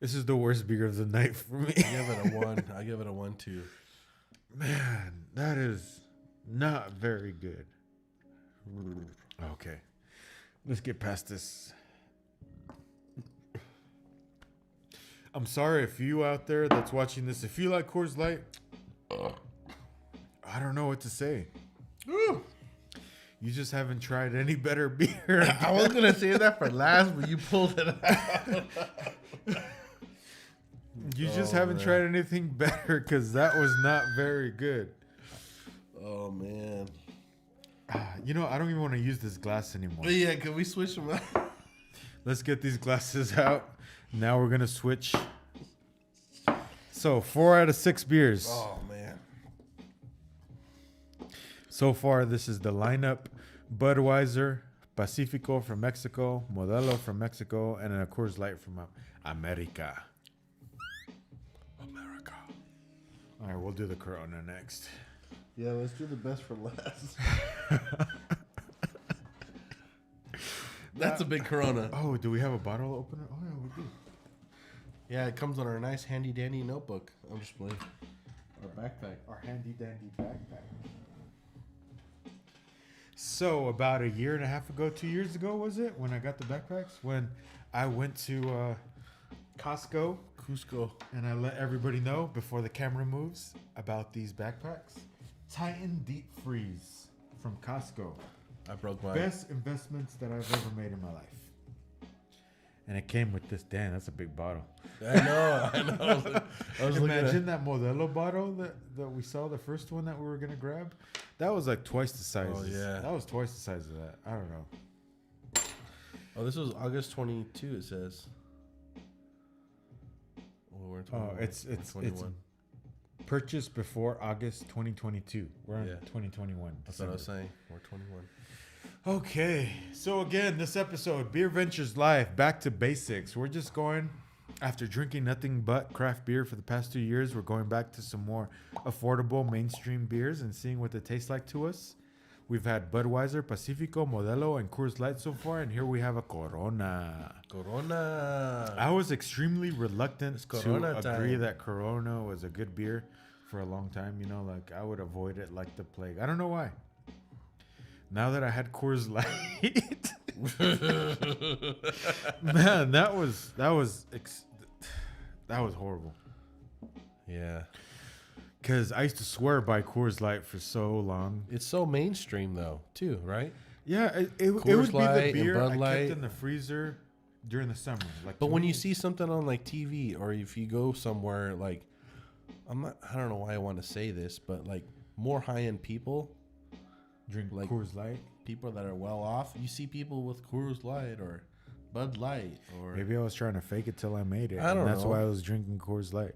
This is the worst beer of the night for me. I give it a 1. I give it a 1 too. Man, that is not very good. Okay. Let's get past this. I'm sorry if you out there that's watching this, if you like Coors Light, I don't know what to say. You just haven't tried any better beer. I was gonna say that for last, but you pulled it out. You just haven't tried anything better because that was not very good. Oh man. I don't even want to use this glass anymore. Yeah, can we switch them out? Let's get these glasses out. Now we're gonna switch. So 4 out of 6 beers. Oh man. So far, this is the lineup: Budweiser, Pacifico from Mexico, Modelo from Mexico, and a Coors Light from America. America. All right, we'll do the Corona next. Yeah, let's do the best for last. That's a big Corona. Oh, do we have a bottle opener? Oh yeah, we do. Yeah, it comes on our nice handy dandy notebook. I'm just playing. Our backpack. Our handy dandy backpack. So about a year and a half ago, 2 years ago, was it, when I got the backpacks? When I went to Cusco. and I let everybody know before the camera moves about these backpacks. Titan Deep Freeze from Costco. I broke mine. Best investments that I've ever made in my life. And it came with this. Damn, that's a big bottle. I know. I was Imagine that Modelo bottle that we saw, the first one that we were gonna grab. That was like twice the size. Oh, yeah. That was twice the size of that. I don't know. Oh, this was August 22. It says. Oh, we're in 21. It's 21. purchased before August 2022. We're in Yeah. 2021. That's what I was saying. We're 21. Okay, so again, this episode, BeerVentures Live, back to basics. We're just going, after drinking nothing but craft beer for the past 2 years, we're going back to some more affordable mainstream beers and seeing what they taste like to us. We've had Budweiser, Pacifico, Modelo, and Coors Light so far, and here we have a Corona. Corona. I was extremely reluctant It's Corona to agree time. that Corona was a good beer for a long time. You know, like I would avoid it like the plague. I don't know why. Now that I had Coors Light, man, that was horrible. Yeah. Because I used to swear by Coors Light for so long. It's so mainstream, though, too, right? Yeah, it would Coors be the Light and beer Bud I Light. kept in the freezer during the summer. Like, But to when me, you see something on like TV or if you go somewhere like, I don't know why I want to say this, but like more high-end people, drink like- Coors Light, people that are well off, you see people with Coors Light or Bud Light or maybe I was trying to fake it till I made it. I don't and that's know. why I was drinking Coors Light.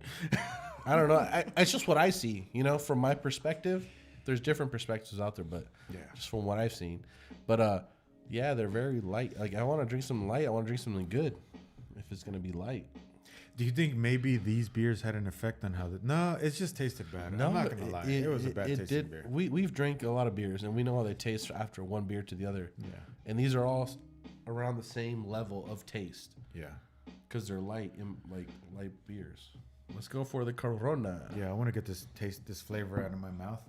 I don't know. It's just what I see, from my perspective. There's different perspectives out there, but Yeah. just from what I've seen. But yeah, they're very light. Like I want to drink something light. I want to drink something good. If it's gonna be light, Do you think maybe these beers had an effect on how No, it just tasted bad. I'm not gonna lie. It was a bad tasting beer. We've drank a lot of beers, and we know how they taste after one beer to the other. Yeah. And these are all around the same level of taste Yeah. because they're light and like light beers. Let's go for the Corona. Yeah, I want to get this flavor out of my mouth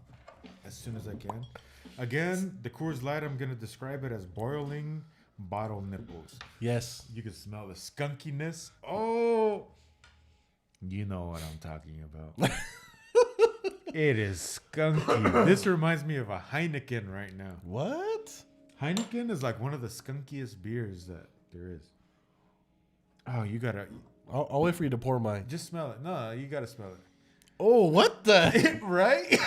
as soon as I can. Again, the Coors Light, I'm going to describe it as boiling bottle nipples. Yes. You can smell the skunkiness. Oh, you know what I'm talking about. It is skunky. This reminds me of a Heineken right now. What? Heineken is like one of the skunkiest beers that there is. Oh, you got to I'll wait for you to pour mine. just smell it. No, you got to smell it. Oh, what the? Right?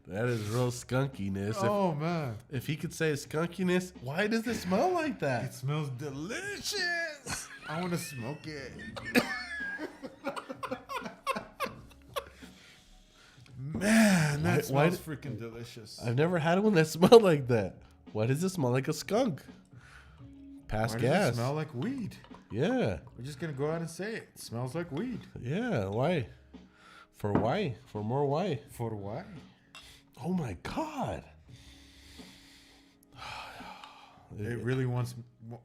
That is real skunkiness. Oh, man. If he could say skunkiness, why does it smell like It that? smells delicious. I want to smoke it. Man, that Why- smells freaking delicious. I've never had one that smelled like that. Why does it smell like a skunk? Pass Why does gas. it smell like weed? Yeah. We're just going to go out and say it. It smells like weed. Yeah. Why? For why? For more why? For why? Oh my God. It really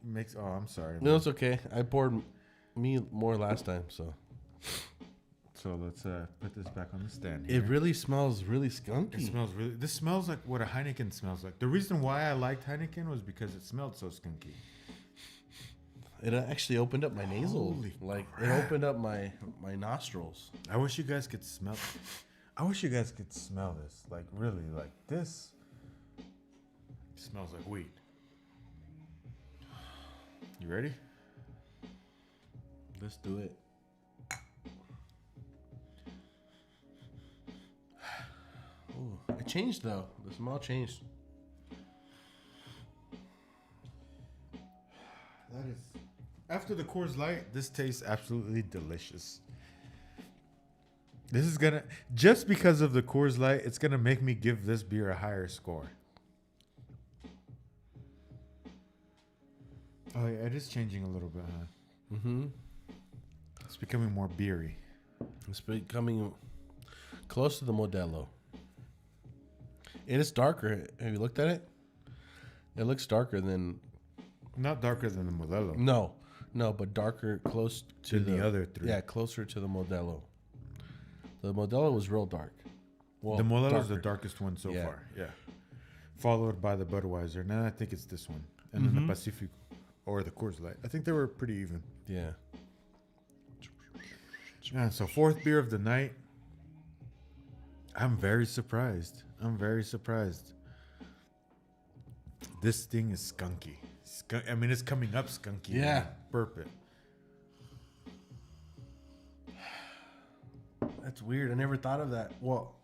makes. Oh, I'm sorry. No, it's okay. I poured me more last time, so. So let's put this back on the stand here. It really smells really skunky. It smells really. This smells like what a Heineken smells like. The reason why I liked Heineken was because it smelled so skunky. It actually opened up my nasal. Holy It crap. opened up my nostrils. I wish you guys could smell. I wish you guys could smell this. Like really, like this smells like weed. You ready? Let's do it. Ooh, it changed though. The smell changed. That is. After the Coors Light, this tastes absolutely delicious. This is gonna just because of the Coors Light, it's gonna make me give this beer a higher score. Oh yeah, it is changing a little bit, huh? Mm-hmm. It's becoming more beery. It's becoming close to the Modelo. It is darker. Have you looked at it? It looks darker than Not darker than the Modelo. no, but darker, close to Than the other three. Yeah, closer to the Modelo. The Modelo was real dark. Well, The Modelo is the darker. darkest one so Yeah. far. Yeah. Followed by the Budweiser. Now I think it's this one. And then the Pacific or the Coors Light. I think they were pretty even. Yeah. Yeah, so fourth beer of the night. I'm very surprised. I'm very surprised. This thing is skunky. I mean, it's coming up skunky. Yeah. Burp it. That's weird. I never thought of that. Well,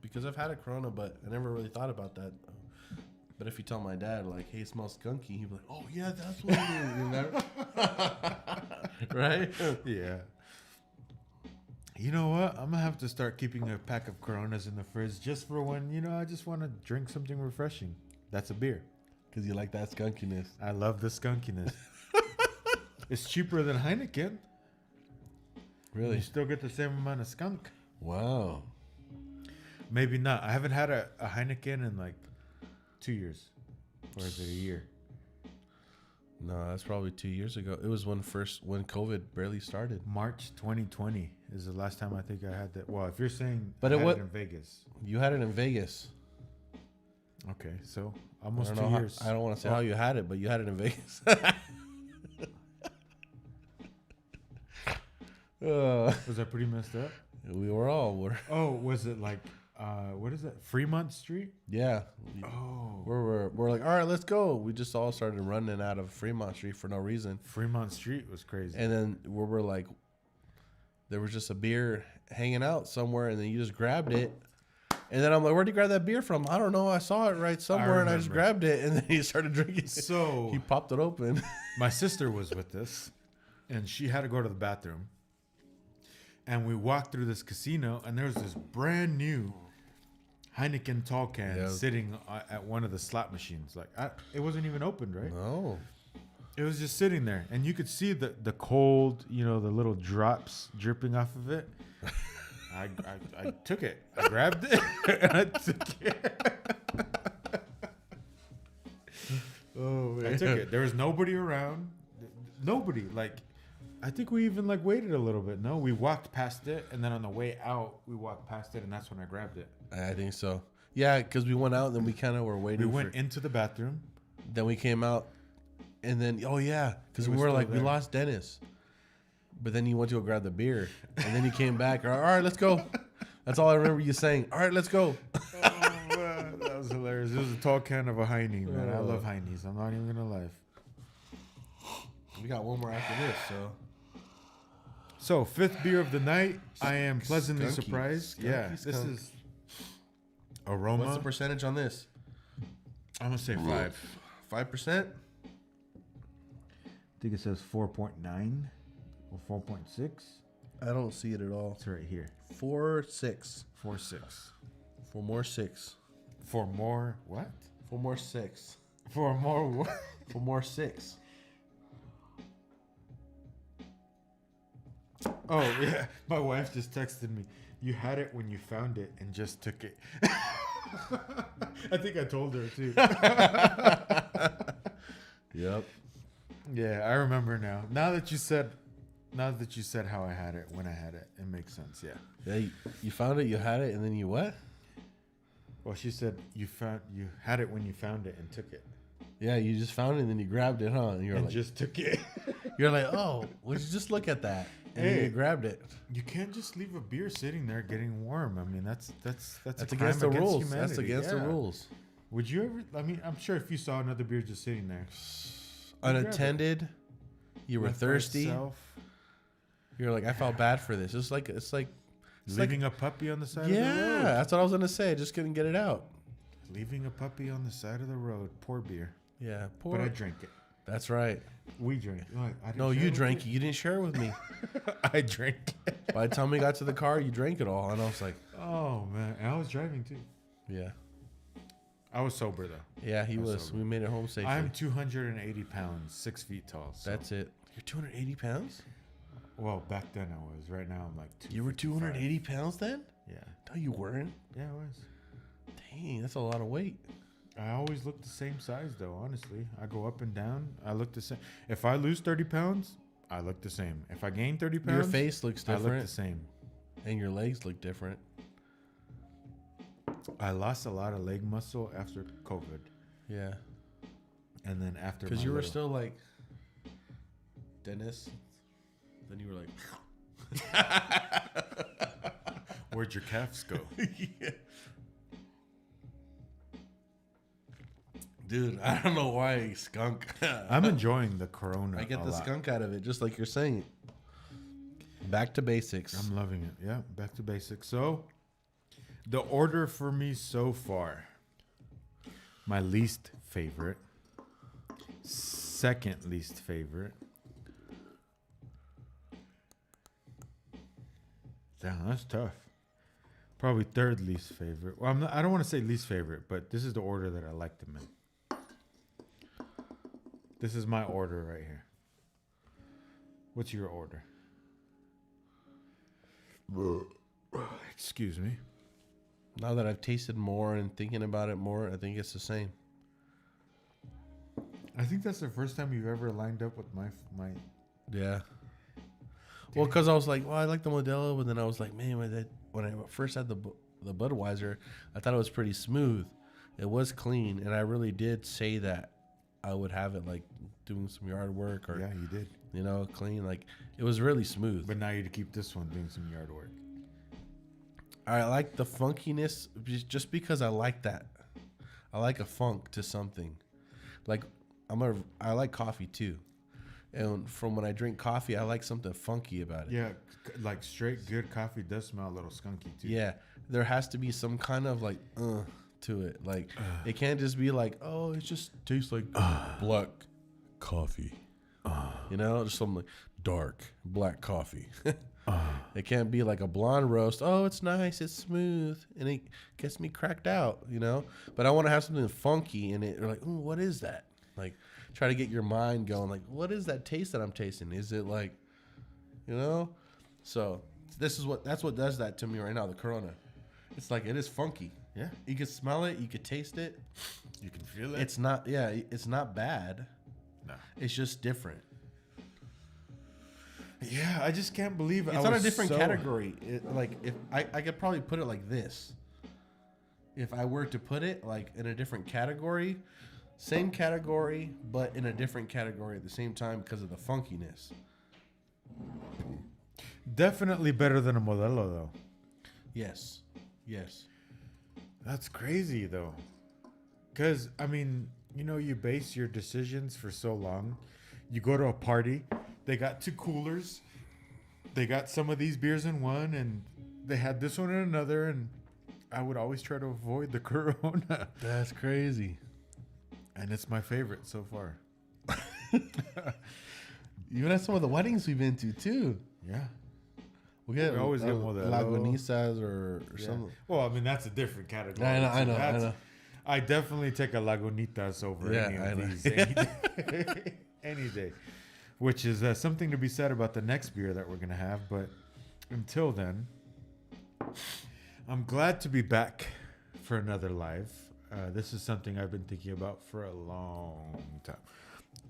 because I've had a Corona, but I never really thought about that. But if you tell my dad, like, hey, it smells skunky, he'd be like, oh, yeah, that's what it is. Right? Yeah. You know what? I'm going to have to start keeping a pack of Coronas in the fridge just for when, I just want to drink something refreshing. That's a beer. Because you like that skunkiness. I love the skunkiness. It's cheaper than Heineken. Really? You still get the same amount of skunk. Wow. Maybe not. I haven't had a Heineken in like 2 years. Or is it a year? No, that's probably 2 years ago. It was when COVID barely started. March 2020 is the last time I think I had that. Well, if you're saying but I it had was it in Vegas. You had it in Vegas. Okay, so almost I 2 don't years. I don't want to say how you had it, but you had it in Vegas. Was that pretty messed up? We were. Oh, was it like, what is that? Fremont Street? Yeah. Oh. We're like, all right, let's go. We just all started running out of Fremont Street for no reason. Fremont Street was crazy. And then we were like, there was just a beer hanging out somewhere, and then you just grabbed it. And then I'm like, where'd you grab that beer from? I don't know. I saw it right somewhere, and I just grabbed it, and then he started drinking. So he popped it open. My sister was with us, and she had to go to the bathroom. And we walked through this casino, and there was this brand new Heineken tall can sitting at one of the slot machines. Like it wasn't even opened, right? No. It was just sitting there, and you could see the cold, the little drops dripping off of it. I took it. I grabbed it, and I took it. Oh man! I took it. There was nobody around. Nobody. Like, I think we even waited a little bit. No, we walked past it, and then on the way out, we walked past it, and that's when I grabbed it. I think so. Yeah, because we went out, and then we kind of were waiting. We went into the bathroom. Then we came out, and then because we were like, we lost Dennis. But then you went to go grab the beer, and then you came back. All right, let's go. That's all I remember you saying. All right, let's go. Oh, man, that was hilarious. It was a tall can of a Heine, man. I love Heinies. I'm not even gonna lie. We got one more after this, So fifth beer of the night. I am pleasantly Skunky. surprised. Skunky This skunk. is aroma. What's the percentage on this? I'm gonna say 5. 5%? I think it says 4.9 or 4.6. I don't see it at all. It's right here. 4.6. 4.6. 4 more 6. For more what? 4 more 6. For more what? 4 more 6. Oh yeah, my wife just texted me. You had it when you found it and just took it. I think I told her too. Yep. Yeah, I remember now. Now that you said how I had it when I had it, it makes sense. Yeah. Yeah, you found it, you had it, and then you what? Well, she said you had it when you found it and took it. Yeah, you just found it and then you grabbed it, huh? And you're And like, just took it. you're like, oh, would you just look at that? And then you grabbed it. You can't just leave a beer sitting there getting warm. I mean, that's against the rules. Humanity. That's against the rules. Would you ever? I mean, I'm sure if you saw another beer just sitting there, unattended, you were left by thirsty. itself, You're like, I felt bad for this. It's like leaving a puppy on the side of the yeah, road. that's what I was gonna say. I just couldn't get it out. Leaving a puppy on the side of the road. Poor beer. Yeah, poor. But I drank it. That's right. We drank it. Like, I didn't No, share you with drank it. You didn't share it with me. I drank it. By the time we got to the car, you drank it all, and I was like, Oh man, and I was driving too. yeah, I was sober though. yeah, he That's was. sober. We made it home safely. I'm 280 pounds, 6 feet tall. So. That's it. You're 280 pounds. Well, back then I was. Right now I'm like 255. You were 280 pounds then? Yeah. No, you weren't. Yeah, I was. Dang, that's a lot of weight. I always look the same size though, honestly. I go up and down. I look the same. If I lose 30 pounds, I look the same. If I gain 30 pounds, Your face looks I look different, the same. and your legs look different. I lost a lot of leg muscle after COVID. Yeah, And then after because my you were little- still like Dennis. Then you were like, Where'd your calves go? Yeah. Dude, I don't know why skunk. I'm enjoying the Corona. I get a the lot. skunk out of it, just like you're saying. Back to basics. I'm loving it. Yeah, back to basics. So, the order for me so far: my least favorite, second least favorite. Damn, that's tough. Probably third least favorite. Well, I don't want to say least favorite, but this is the order that I like them in. This is my order right here. What's your order? Excuse me. Now that I've tasted more and thinking about it more, I think it's the same. I think that's the first time you've ever lined up with my. Yeah. Well, because I was like, well, I like the Modelo, but then I was like, man, when I first had the Budweiser, I thought it was pretty smooth. It was clean, and I really did say that I would have it like doing some yard work or Yeah, you did. you know, clean. Like it was really smooth. But now you keep this one doing some yard work. I like the funkiness just because I like that. I like a funk to something. Like I like coffee too. And from when I drink coffee, I like something funky about it. Yeah, like straight good coffee does smell a little skunky too. Yeah. There has to be some kind of like to it. Like it can't just be like, oh, it just tastes like black coffee. You know, just something like dark black coffee. It can't be like a blonde roast. Oh, it's nice, it's smooth, and it gets me cracked out, you know? But I want to have something funky in it. Or like, ooh, what is that? Like, try to get your mind going. Like, what is that taste that I'm tasting? Is it like, you know? So that's what does that to me right now. The Corona, it's like it is funky. Yeah, You can smell it, you can taste it. you can feel it. It's not, yeah, it's not bad. No. It's just different. Yeah, I just can't believe It's on a different category. Like if I could probably put it like this. If I were to put it like in a different category, same category, but in a different category at the same time because of the funkiness. Definitely better than a Modelo though. Yes. Yes. That's crazy though. Because, I mean, you know, you base your decisions for so long. You go to a party, they got two coolers. They got some of these beers in one, and they had this one in another, and I would always try to avoid the Corona. That's crazy. And it's my favorite so far. Even at some of the weddings we've been to too. Yeah. We always get Modelo. Lagunisas or Yeah. something. Well, I mean, that's a different category. I know. I definitely take a Lagunitas over any I of know. these any day. Any day. Which is something to be said about the next beer that we're going to have. But until then, I'm glad to be back for another live. This is something I've been thinking about for a long time.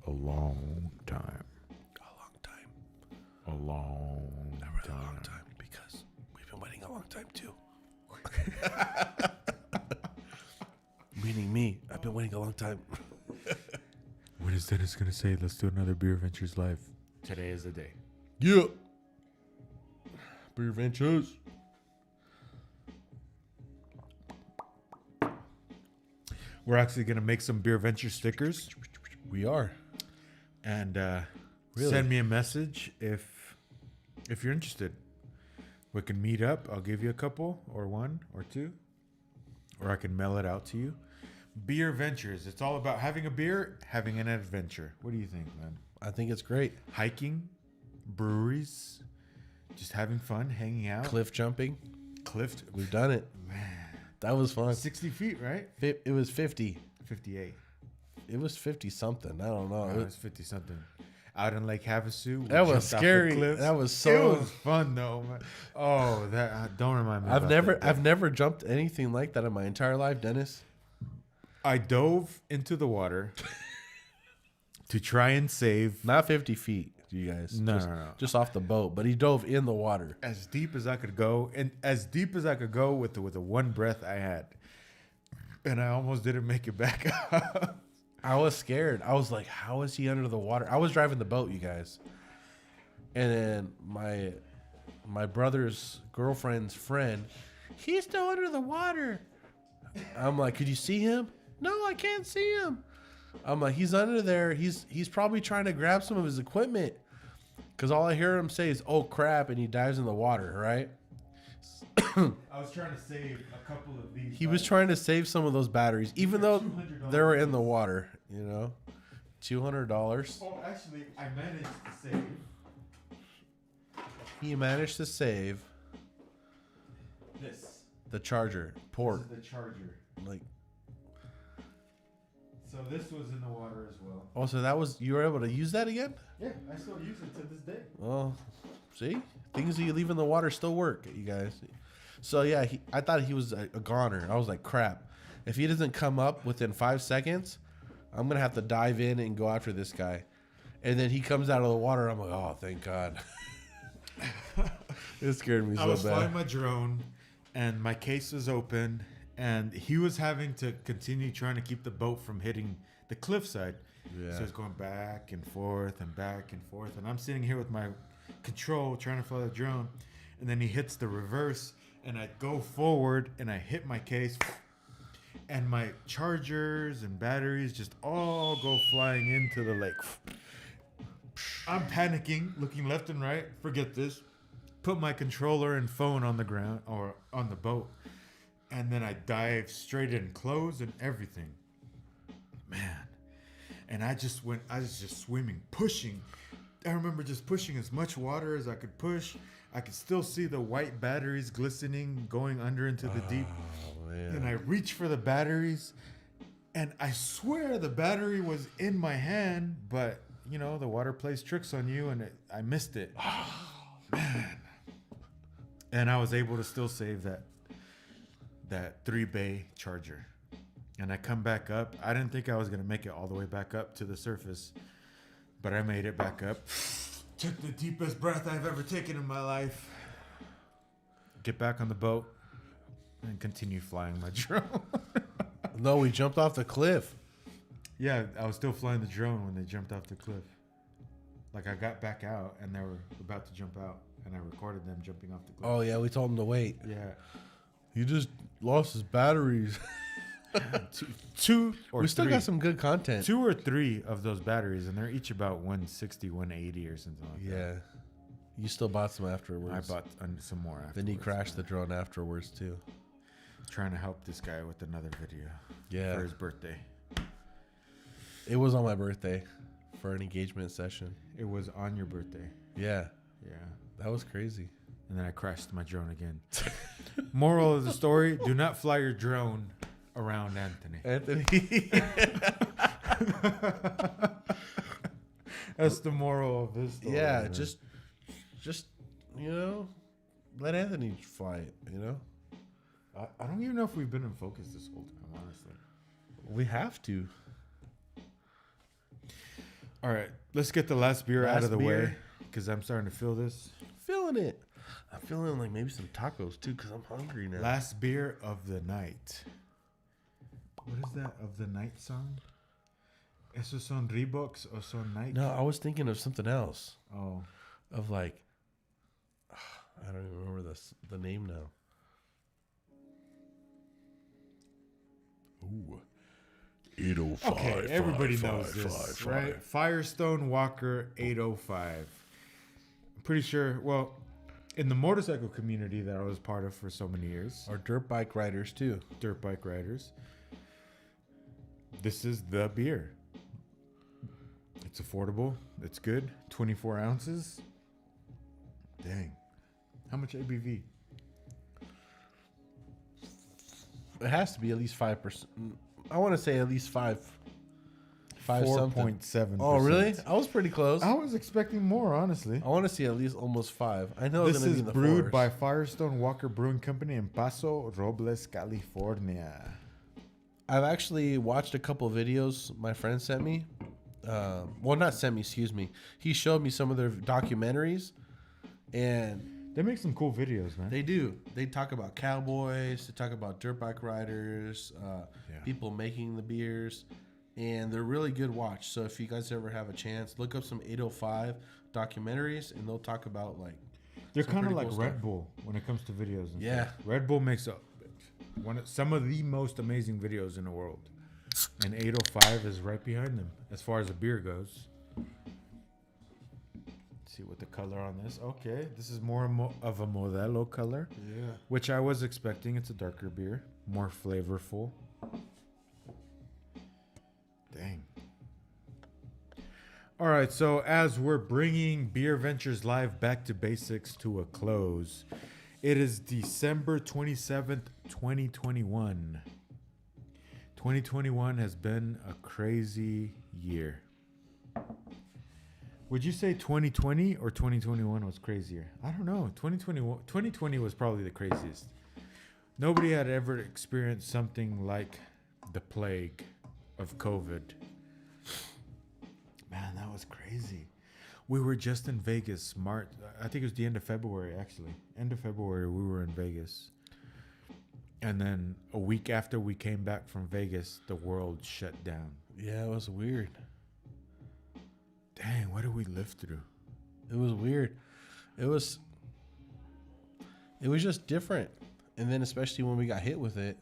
A long time. A long Not really a long time because we've been waiting a long time too. Meaning me. I've been waiting a long time. When is Dennis going to say, let's do another BeerVentures live? Today is the day. Yeah. BeerVentures. We're actually going to make some BeerVentures stickers. We are. And Really? send me a message if you're interested. We can meet up. I'll give you a couple or one or two. Or I can mail it out to you. BeerVentures. It's all about having a beer, having an adventure. What do you think, man? I think it's great. Hiking, breweries, just having fun, hanging out. Cliff jumping. Cliff. We've done it. Man. That was fun. 60 feet, right? It was 50. 58. It was 50 something. I don't know. Oh, it was 50 something. Out in Lake Havasu. That was scary. That was so. It was fun though, man. Oh, that don't remind me. I've never jumped anything like that in my entire life, Dennis. I dove into the water to try and save Not 50 feet, you guys. No, just, no, no. just off the boat, but he dove in the water. as deep as I could go, and as deep as I could go with the one breath I had, and I almost didn't make it back up. I was scared. I was like, how is he under the water? I was driving the boat, you guys. And then my brother's girlfriend's friend, he's still under the water. I'm like, could you see him? No, I can't see him. I'm like, he's under there. He's probably trying to grab some of his equipment. Because all I hear him say is, oh, crap, and he dives in the water, right? I was trying to save a couple of these. He was trying to save some of those batteries, even though they were in the water, you know? $200. Oh, actually, I managed to save. He managed to save This. the charger port. This is the charger. Like, So this was in the water as well. oh, so that was, you were able to use that again? Yeah, I still use it to this day. Well, see? Things that you leave in the water still work, you guys. So, yeah, I thought he was a goner. I was like, crap. If he doesn't come up within 5 seconds, I'm going to have to dive in and go after this guy. And then he comes out of the water. I'm like, oh, thank God. It scared me so bad. I was flying my drone, and my case was open, and he was having to continue trying to keep the boat from hitting the cliffside. Yeah. So it's going back and forth and back and forth. And I'm sitting here with my control trying to fly the drone. And then he hits the reverse, and I go forward, and I hit my case. And my chargers and batteries just all go flying into the lake. I'm panicking, looking left and right. Forget this. Put my controller and phone on the ground or on the boat. And then I dive straight in, clothes and everything. Man. And I was just swimming, pushing. I remember just pushing as much water as I could push. I could still see the white batteries glistening, going under into the deep. Man. And I reached for the batteries. And I swear the battery was in my hand, but, you know, the water plays tricks on you, and I missed it. Man. And I was able to still save that 3-bay charger. And I come back up. I didn't think I was going to make it all the way back up to the surface, but I made it back up. Took the deepest breath I've ever taken in my life. Get back on the boat and continue flying my drone. No, we jumped off the cliff. Yeah, I was still flying the drone when they jumped off the cliff. Like, I got back out and they were about to jump out, and I recorded them jumping off the cliff. Oh, yeah, we told him to wait. Yeah. He just lost his batteries. Two or we still three. got some good content. 2 or 3 of those batteries, and they're each about 160, 180 or something like that. Yeah. You still bought some afterwards. I bought some more afterwards. Then he crashed the drone afterwards, too. Trying to help this guy with another video. Yeah. For his birthday. It was on my birthday for an engagement session. It was on your birthday. Yeah. Yeah. That was crazy. And then I crashed my drone again. Moral of the story, do not fly your drone around Anthony. That's the moral of this story. Yeah, man. just you know, let Anthony fly it, you know? I don't even know if we've been in focus this whole time, honestly. We have to. All right, let's get the last beer out Last of the beer. way, because I'm starting to feel this. Feeling it. I'm feeling like maybe some tacos too, because I'm hungry now. Last beer of the night. What is that of the night song? ¿Esos son Reeboks o son Nike? No, I was thinking of something else. Oh. Of like, I don't even remember the name now. Ooh. 805. Okay, everybody knows this, right? Firestone Walker 805. I'm pretty sure, well, in the motorcycle community that I was part of for so many years, Or dirt bike riders too. dirt bike riders, this is the beer. It's affordable. It's good. 24 ounces. Dang. How much ABV? It has to be at least 5%. I want to say at least 5 something. 4.7%. Oh, really? I was pretty close. I was expecting more, honestly. I want to see at least almost 5. I know it's This going to be is in the brewed fours. by Firestone Walker Brewing Company in Paso Robles, California. I've actually watched a couple of videos my friend sent me. Well, not sent me, excuse me. He showed me some of their documentaries, and They make some cool videos, man. they do. They talk about cowboys. They talk about dirt bike riders, people making the beers, and they're really good watch. So if you guys ever have a chance, look up some 805 documentaries, and they'll talk about like They're Some kind of pretty like cool Red stuff. Bull when it comes to videos. And Yeah. stuff. Red Bull makes some of the most amazing videos in the world, and 805 is right behind them as far as a beer goes. Let's see what the color on this. Okay, this is more of a Modelo color, Yeah. which I was expecting. It's a darker beer, more flavorful. Dang. All right, so as we're bringing BeerVentures Live back to basics to a close, it is December 27th, 2021. 2021 has been a crazy year. Would you say 2020 or 2021 was crazier? I don't know. 2020 was probably the craziest. Nobody had ever experienced something like the plague of COVID. Man, that was crazy. We were just in Vegas, I think it was the end of February, actually. End of February, we were in Vegas. And then a week after we came back from Vegas, the world shut down. Yeah, it was weird. Dang, what did we live through? It was weird. It was just different. And then especially when we got hit with it,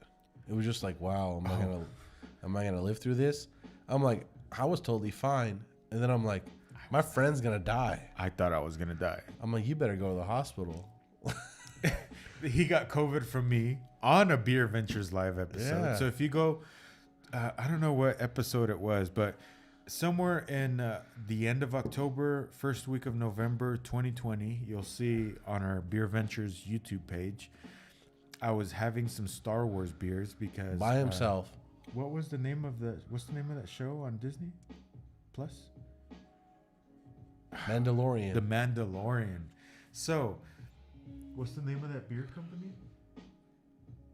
it was just like, wow, am I gonna live through this? I'm like, I was totally fine. And then I'm like, my friend's gonna die. I thought I was going to die. I'm like, you better go to the hospital. He got COVID from me on a BeerVentures Live episode. Yeah. So if you go, I don't know what episode it was, but somewhere in the end of October, first week of November 2020, you'll see on our BeerVentures YouTube page, I was having some Star Wars beers because By himself. what's the name of that show on Disney Plus? Mandalorian. The Mandalorian. So, what's the name of that beer company?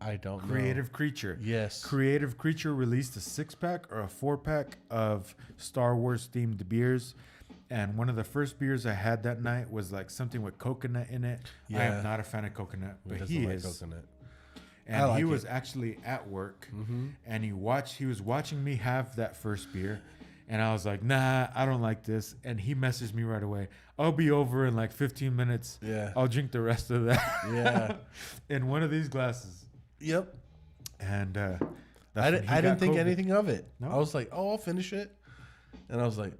I don't know. Creative Creature. Yes. Creative Creature released a 6-pack or a 4-pack of Star Wars themed beers. And one of the first beers I had that night was like something with coconut in it. I Yeah. am not a fan of coconut, but doesn't he like is. coconut. And I like he was it. actually at work, Mm-hmm. and he was watching me have that first beer. And I was like, nah, I don't like this. And he messaged me right away. I'll be over in like 15 minutes. Yeah. I'll drink the rest of that. Yeah. In one of these glasses. Yep. And I didn't think anything of it. No? I was like, oh, I'll finish it. And I was like,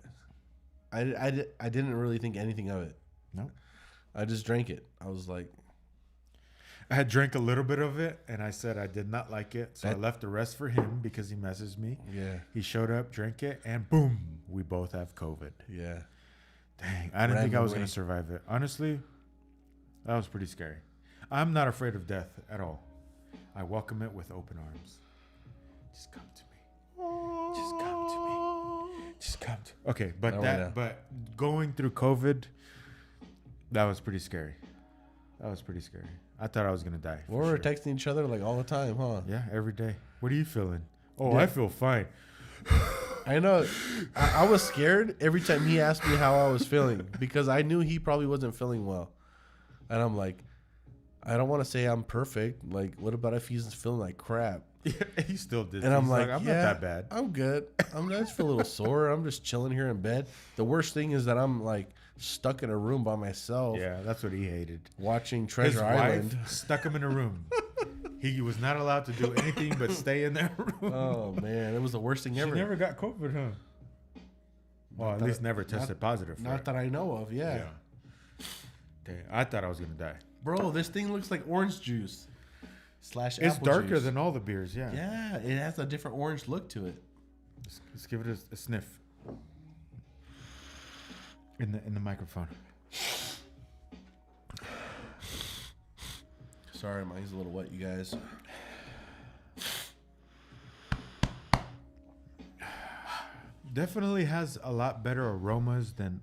I didn't really think anything of it. No. I just drank it. I was like, I had drank a little bit of it, and I said I did not like it. So I That- left the rest for him because he messaged me. yeah, He showed up, drank it, and boom, we both have COVID. yeah. Dang, I didn't think I was Randomly. going to survive it. Honestly, that was pretty scary. I'm not afraid of death at all. I welcome it with open arms. Just come to me. Just come to me. Just come to. Okay, but Oh, yeah. but going through COVID, that was pretty scary. That was pretty scary. I thought I was gonna die. We for were sure. texting each other like all the time, huh? Yeah, every day. What are you feeling? Oh, Yeah. I feel fine. I know. I was scared every time he asked me how I was feeling because I knew he probably wasn't feeling well. And I'm like, I don't want to say I'm perfect. Like, what about if he's feeling like crap? He still did. And I'm He's like, I'm yeah, not that bad. I'm good. I just feel a little sore. I'm just chilling here in bed. The worst thing is that I'm like stuck in a room by myself Yeah, that's what he hated. watching His Treasure Island. wife stuck him in a room. He was not allowed to do anything but stay in that room. Oh man, it was the worst thing She ever. never got COVID, huh? Well, at that- least never tested positive for Not it. that I know of. Yeah. Dang, I thought I was gonna die. Bro, this thing looks like orange juice / It's apple darker juice. than all the beers. Yeah. Yeah, it has a different orange look to it. Let's give it a sniff. In the microphone. Sorry, mine's a little wet, you guys. Definitely has a lot better aromas than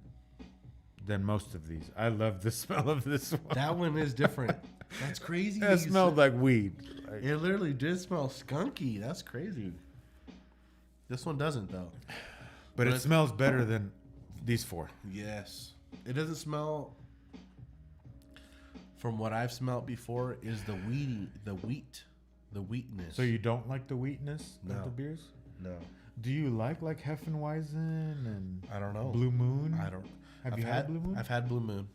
most of these. I love the smell of this one. That one is different. That's crazy. That smelled like weed. Like, It literally did smell skunky. That's crazy. This one doesn't though. but it it's- smells better than these four. Yes. It doesn't smell. From what I've smelled before, is the wheatness. So you don't like the wheatness No. of the beers? No, Do you like Hefeweizen and I don't know. Blue Moon? I don't. Have I've you had Blue Moon? I've had Blue Moon.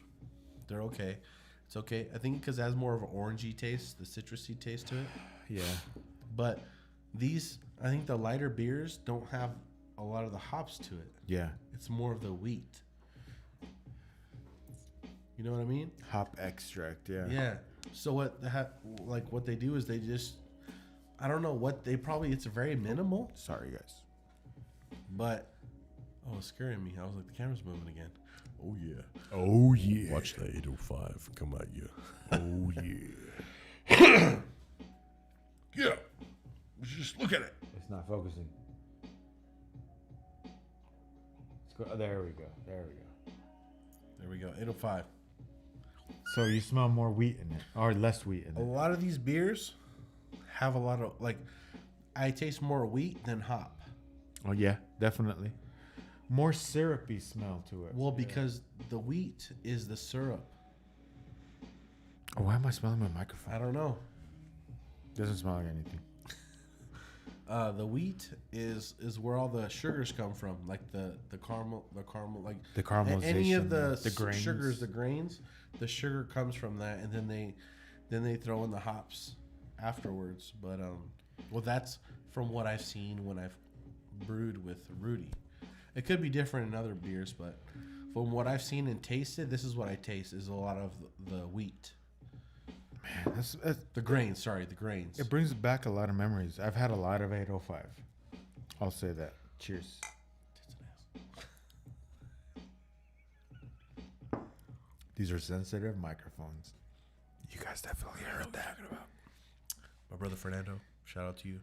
They're okay. It's okay. I think because it has more of an orangey taste, the citrusy taste to it. Yeah. But these, I think the lighter beers don't have a lot of the hops to it. Yeah. It's more of the wheat. You know what I mean? Hop extract. Yeah. Yeah. So what what they do is they just, I don't know what they probably, it's very minimal, Sorry, guys. but it's scaring me. I was like, the camera's moving again. Oh yeah. Oh yeah. Watch the 805 come at you. Oh yeah. Yeah. Just look at it. It's not focusing. Let's go. There we go. There we go. There we go. 805. So you smell more wheat in it, or less wheat in A it? lot of these beers have a lot of, like, I taste more wheat than hop. Oh yeah, definitely. More syrupy smell to it. Well, because the wheat is the syrup. Oh, why am I smelling my microphone? I don't know. Doesn't smell like anything. The wheat is where all the sugars come from, like the caramel, like The caramelization. any of the grains. sugars, the grains. The sugar comes from that, and then they throw in the hops afterwards. But well, that's from what I've seen when I've brewed with Rudy. It could be different in other beers, but from what I've seen and tasted, this is what I taste: is a lot of the wheat. Man, that's The grains, sorry, the grains. it brings back a lot of memories. I've had a lot of 805. I'll say that. Cheers. These are sensitive microphones. You guys definitely heard that. My brother Fernando, shout out to you.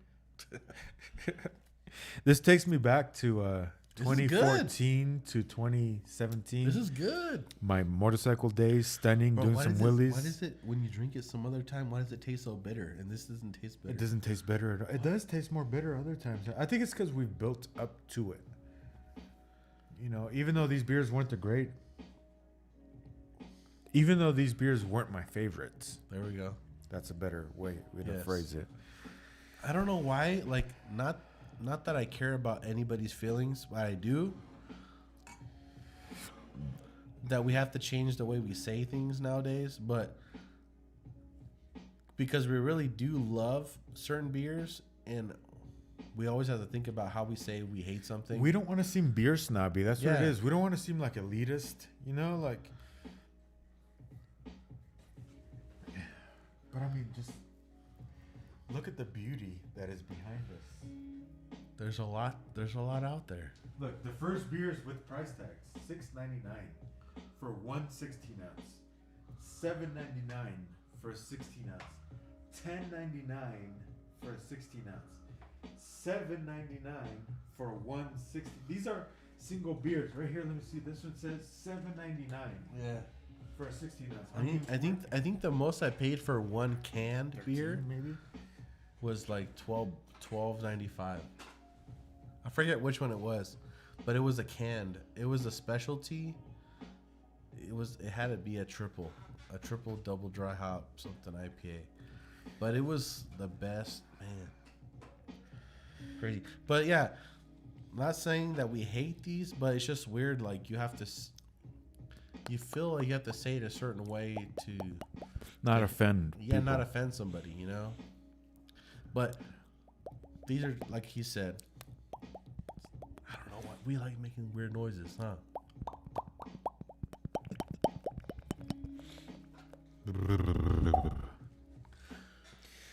This takes me back to This is good. 2014 to 2017. This is good. My motorcycle days, stunning, Bro, doing why some does wheelies. Why does it, when you drink it some other time, why does it taste so bitter? And this doesn't taste bitter. It doesn't taste bitter at all. It does taste more bitter other times. I think it's because we've built up to it. You know, even though these beers weren't my favorites. There we go. That's a better way to Yes. phrase it. I don't know why. Like, not that I care about anybody's feelings, but I do. That we have to change the way we say things nowadays, but because we really do love certain beers, and we always have to think about how we say we hate something. We don't want to seem beer snobby. That's what it Yeah. is. We don't want to seem like elitist, you know, like. But I mean, just look at the beauty that is behind us. There's a lot out there. Look, the first beers with price tags: $6.99 for one 16 ounce, $7.99 for a 16 ounce, $10.99 for a 16 ounce, $7.99 for one 60. These are single beers right here. Let me see. This one says $7.99 Yeah. for a 16 ounce. I think the most I paid for one canned 13 beer maybe. was like $12.95. I forget which one it was, but it was a canned. It was a specialty. It had to be a triple double dry hop something IPA, but it was the best, man. Crazy, but yeah, not saying that we hate these, but it's just weird. Like you have to, you feel like you have to say it a certain way to Not offend. yeah, people. not offend somebody, you know. But these are, like he said, I don't know what we like making weird noises, huh?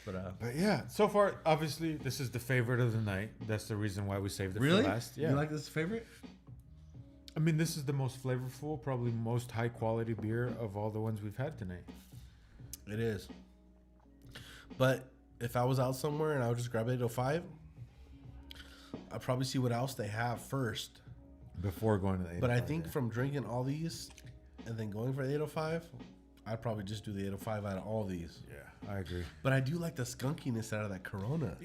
But yeah, so far, obviously, this is the favorite of the night. That's the reason why we saved it Really? for last. Yeah. You like this favorite? I mean, this is the most flavorful, probably most high quality beer of all the ones we've had tonight. It is. But if I was out somewhere and I would just grab 805, I'd probably see what else they have first. Before going to the 805. But I think from drinking all these and then going for the 805, I'd probably just do the 805 out of all these. Yeah, I agree. But I do like the skunkiness out of that Corona.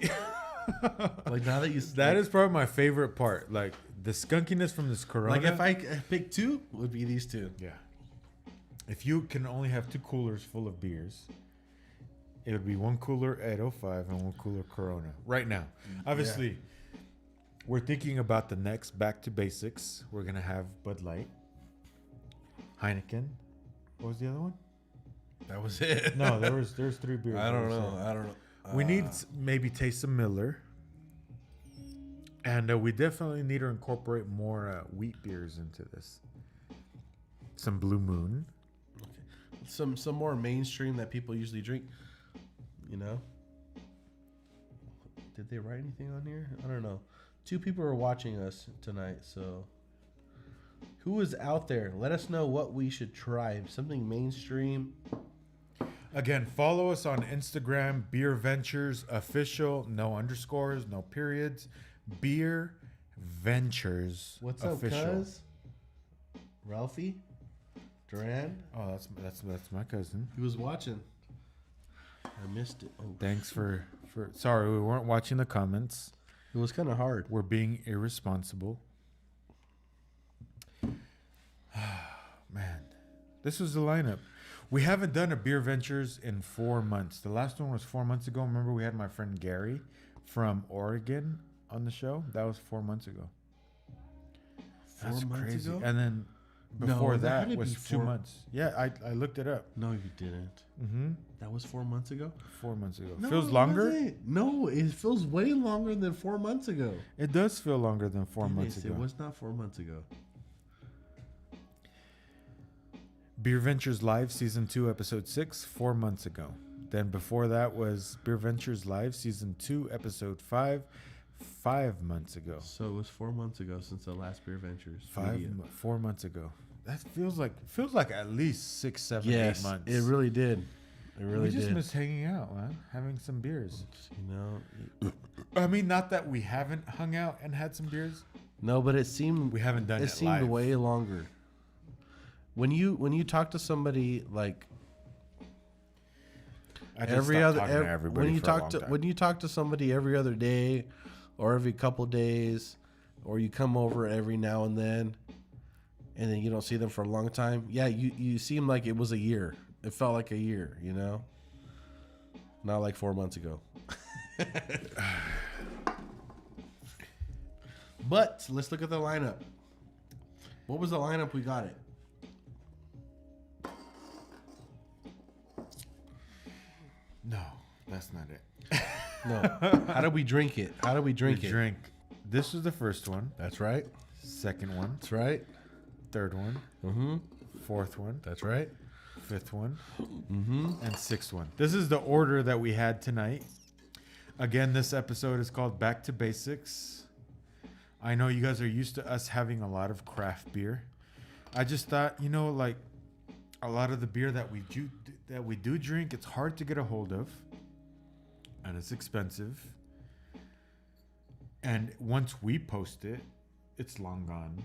Like now that you That is probably my favorite part. Like the skunkiness from this Corona. like if I pick two, would be these two. Yeah. If you can only have 2 coolers full of beers, it would be 1 cooler 805 and 1 cooler Corona. Right now. Obviously, we're thinking about the next back to basics. We're going to have Bud Light, Heineken. What was the other one? That was it. No, there's 3 beers. I don't That was know. it. I don't know. We need maybe taste some Miller. And we definitely need to incorporate more wheat beers into this. Some Blue Moon. some more mainstream that people usually drink. You know. Did they write anything on here? I don't know. 2 people are watching us tonight, so who is out there? Let us know what we should try. Something mainstream. Again, follow us on Instagram, BeerVentures Official. No underscores, no periods. BeerVentures What's Official. up, cuz? Ralphie? Duran? Oh, that's my cousin. He was watching. I missed it. Oh, Thanks for sorry, we weren't watching the comments. it was kind of hard. We're being irresponsible. Man, this was the lineup. We haven't done a Beer Ventures in 4 months. The last one was 4 months ago. Remember, we had my friend Gary from Oregon on the show. That was 4 months ago. 4 months crazy. ago? And then No, before that had that to was be 2 4 months. Yeah, I looked it up. No, you didn't. Mm-hmm. That was 4 months ago? 4 months ago. No, Feels it longer? wasn't. No, it feels way longer than 4 months ago. It does feel longer than 4 months It ago. was not 4 months ago. Beer Ventures Live Season 2, Episode 6, 4 months ago. Then before that was Beer Ventures Live Season 2, Episode 5, 5 months ago. So it was 4 months ago since the last Beer Ventures. 4 months ago. That feels like at least 6, 7, 8 months. it really did. It really we just did. miss hanging out, man. Having some beers. You know, I mean, not that we haven't hung out and had some beers. no, but it seemed We haven't done it it seemed live. way longer. When you talk to somebody like I just every stopped other talking to everybody when you for a talk long to time. when you talk to somebody every other day or every couple days or you come over every now and then you don't see them for a long time, yeah, you seem like it was a year. It felt like a year, you know, not like 4 months ago. But let's look at the lineup. What was the lineup we got it? No, that's not it. No. How do we drink it? How do we drink We it? drink. This was the first one. That's right. Second one. That's right. Third one. Mm-hmm. Fourth one. That's right. Fifth one. Mm-hmm. And sixth one. This is the order that we had tonight. Again, this episode is called Back to Basics. I know you guys are used to us having a lot of craft beer. I just thought, like a lot of the beer that we do drink, it's hard to get a hold of, and it's expensive. And once we post it, it's long gone,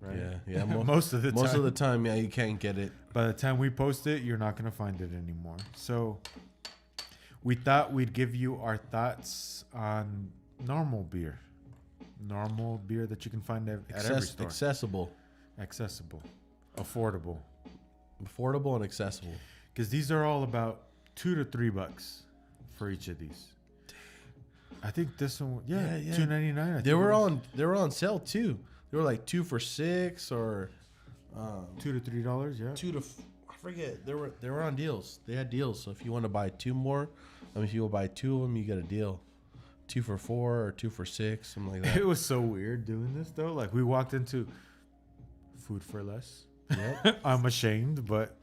right? Yeah. Most of the time. Most of the time, yeah, you can't get it. By the time we post it, you're not going to find it anymore. So we thought we'd give you our thoughts on normal beer that you can find at every store. Accessible, Accessible, affordable. affordable, and accessible. Because these are all about $2 to $3 for each of these. I think this one, Yeah. $2.99. They were on sale too. They were like 2 for $6 or $2 to $3. Yeah. I forget. They were on deals. They had deals. So if you want to buy 2 more, if you will buy 2 of them, you get a deal. 2 for $4 or 2 for $6, something like that. It was so weird doing this though. Like we walked into Food for Less. Yep. I'm ashamed, but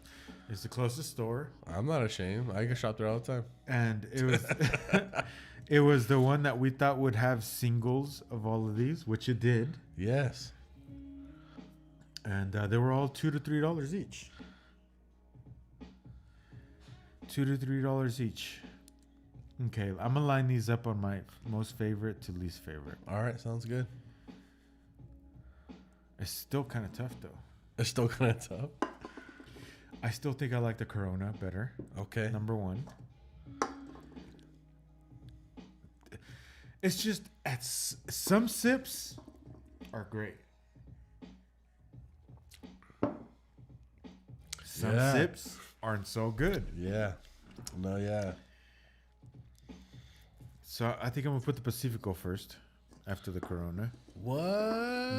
it's the closest store. I'm not ashamed. I can shop there all the time. And it was it was the one that we thought would have singles of all of these, which it did. Yes. And they were all $2 to $3 each. $2 to $3 each. Okay, I'm gonna line these up on my most favorite to least favorite. All right. Sounds good. It's still kind of tough though. It's still kind of tough. I still think I like the Corona better. Okay. Number one. It's just some sips are great. Some Yeah. sips aren't so good. Yeah. No, yeah. So I think I'm gonna put the Pacifico first, after the Corona. What?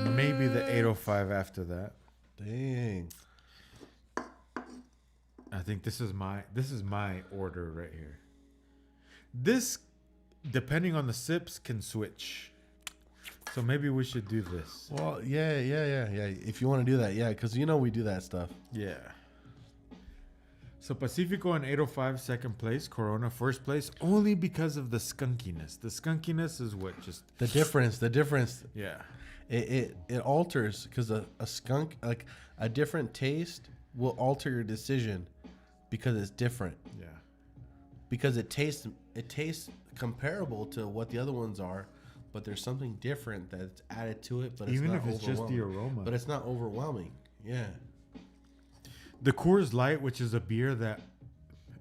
Maybe the 805 after that, Dang. I think this is my order right here. This, depending on the sips, can switch. So maybe we should do this. Well, yeah. If you want to do that, yeah, because we do that stuff. Yeah. So Pacifico in 805 second place, Corona first place, only because of the skunkiness. The skunkiness is what just The difference. yeah. It alters because a skunk, like a different taste, will alter your decision because it's different. Yeah. Because it tastes comparable to what the other ones are, but there's something different that's added to it. But Even it's not if it's just the aroma. But it's not overwhelming. Yeah. The Coors Light, which is a beer that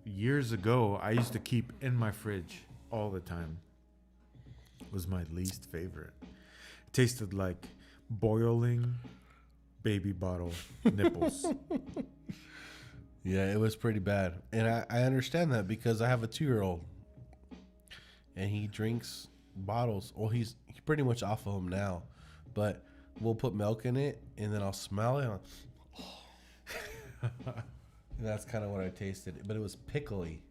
years ago I used to keep in my fridge all the time, was my least favorite. It tasted like boiling baby bottle nipples. Yeah, it was pretty bad. And I understand that because I have a 2-year-old. And he drinks bottles. Well, he's pretty much off of them now. But we'll put milk in it, and then I'll smell it. And that's kind of what I tasted. But it was pickly.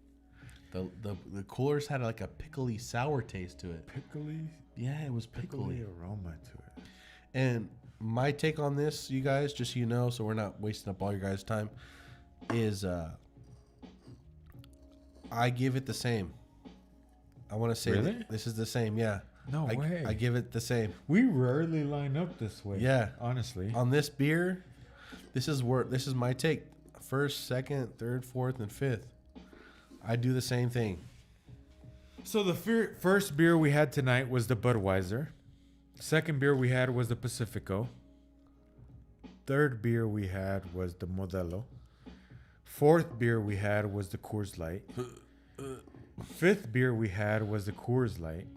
The Coolers had like a pickly sour taste to it. Pickly? Yeah, it was pickly. Aroma to it. And my take on this, you guys, just so you know, so we're not wasting up all your guys' time, is I give it the same. I want to say Really? that this is the same. Yeah. No way. I give it the same. We rarely line up this way. Yeah. Honestly. On this beer, this is my take. First, second, third, fourth, and fifth. I do the same thing. So the first beer we had tonight was the Budweiser. Second beer we had was the Pacifico. Third beer we had was the Modelo. Fourth beer we had was the Coors Light. Fifth beer we had was the Coors Light.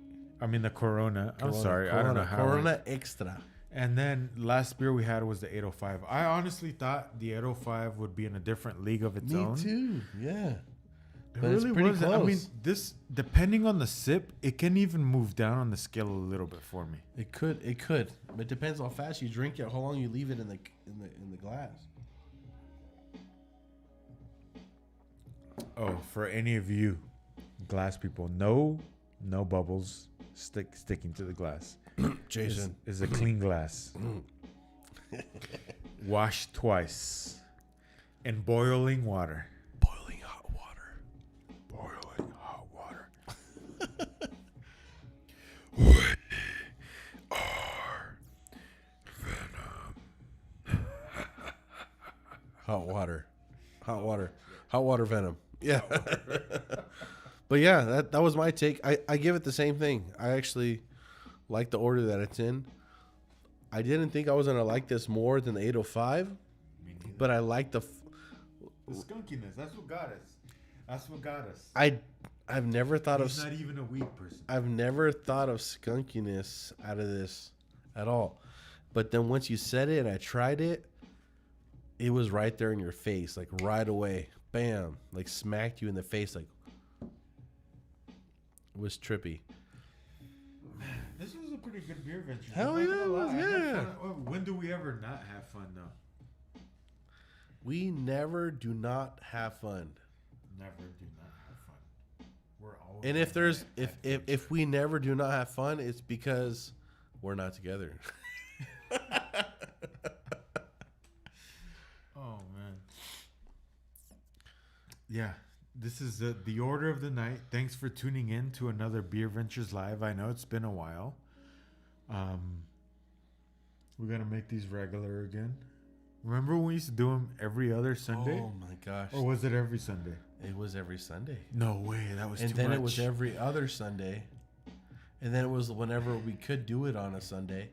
I mean the Corona. I'm sorry. I don't know how. Corona Extra. And then last beer we had was the 805. I honestly thought the 805 would be in a different league of its own. Me too. Yeah. It But really it's pretty was. close. I mean, this, depending on the sip, it can even move down on the scale a little bit for me. It could. But it depends how fast you drink it, how long you leave it in the glass. Oh, for any of you glass people, no bubbles sticking to the glass. Jason is a clean glass. Wash twice in boiling water. Boiling hot water. Boiling hot water. We are venom. Hot water venom. Yeah. But yeah, that was my take. I give it the same thing. I actually like the order that it's in. I didn't think I was going to like this more than the 805, but I like the skunkiness. That's what got us. I've never thought He's not even a weed person. I've never thought of skunkiness out of this at all. But then once you said it and I tried it, it was right there in your face, like right away. Bam. Like smacked you in the face. Like, it was trippy. This was a pretty good beer venture. Hell yeah, it was, yeah. When do we ever not have fun though? We never do not have fun. Never do not have fun. We're always. And if we never do not have fun, it's because we're not together. Oh man. Yeah. This is the order of the night. Thanks for tuning in to another Beer Ventures Live. I know it's been a while. We're going to make these regular again. Remember when we used to do them every other Sunday? Oh my gosh. Or was it every Sunday? It was every Sunday. No way. That was too much. And then it was every other Sunday. And then it was whenever we could do it on a Sunday.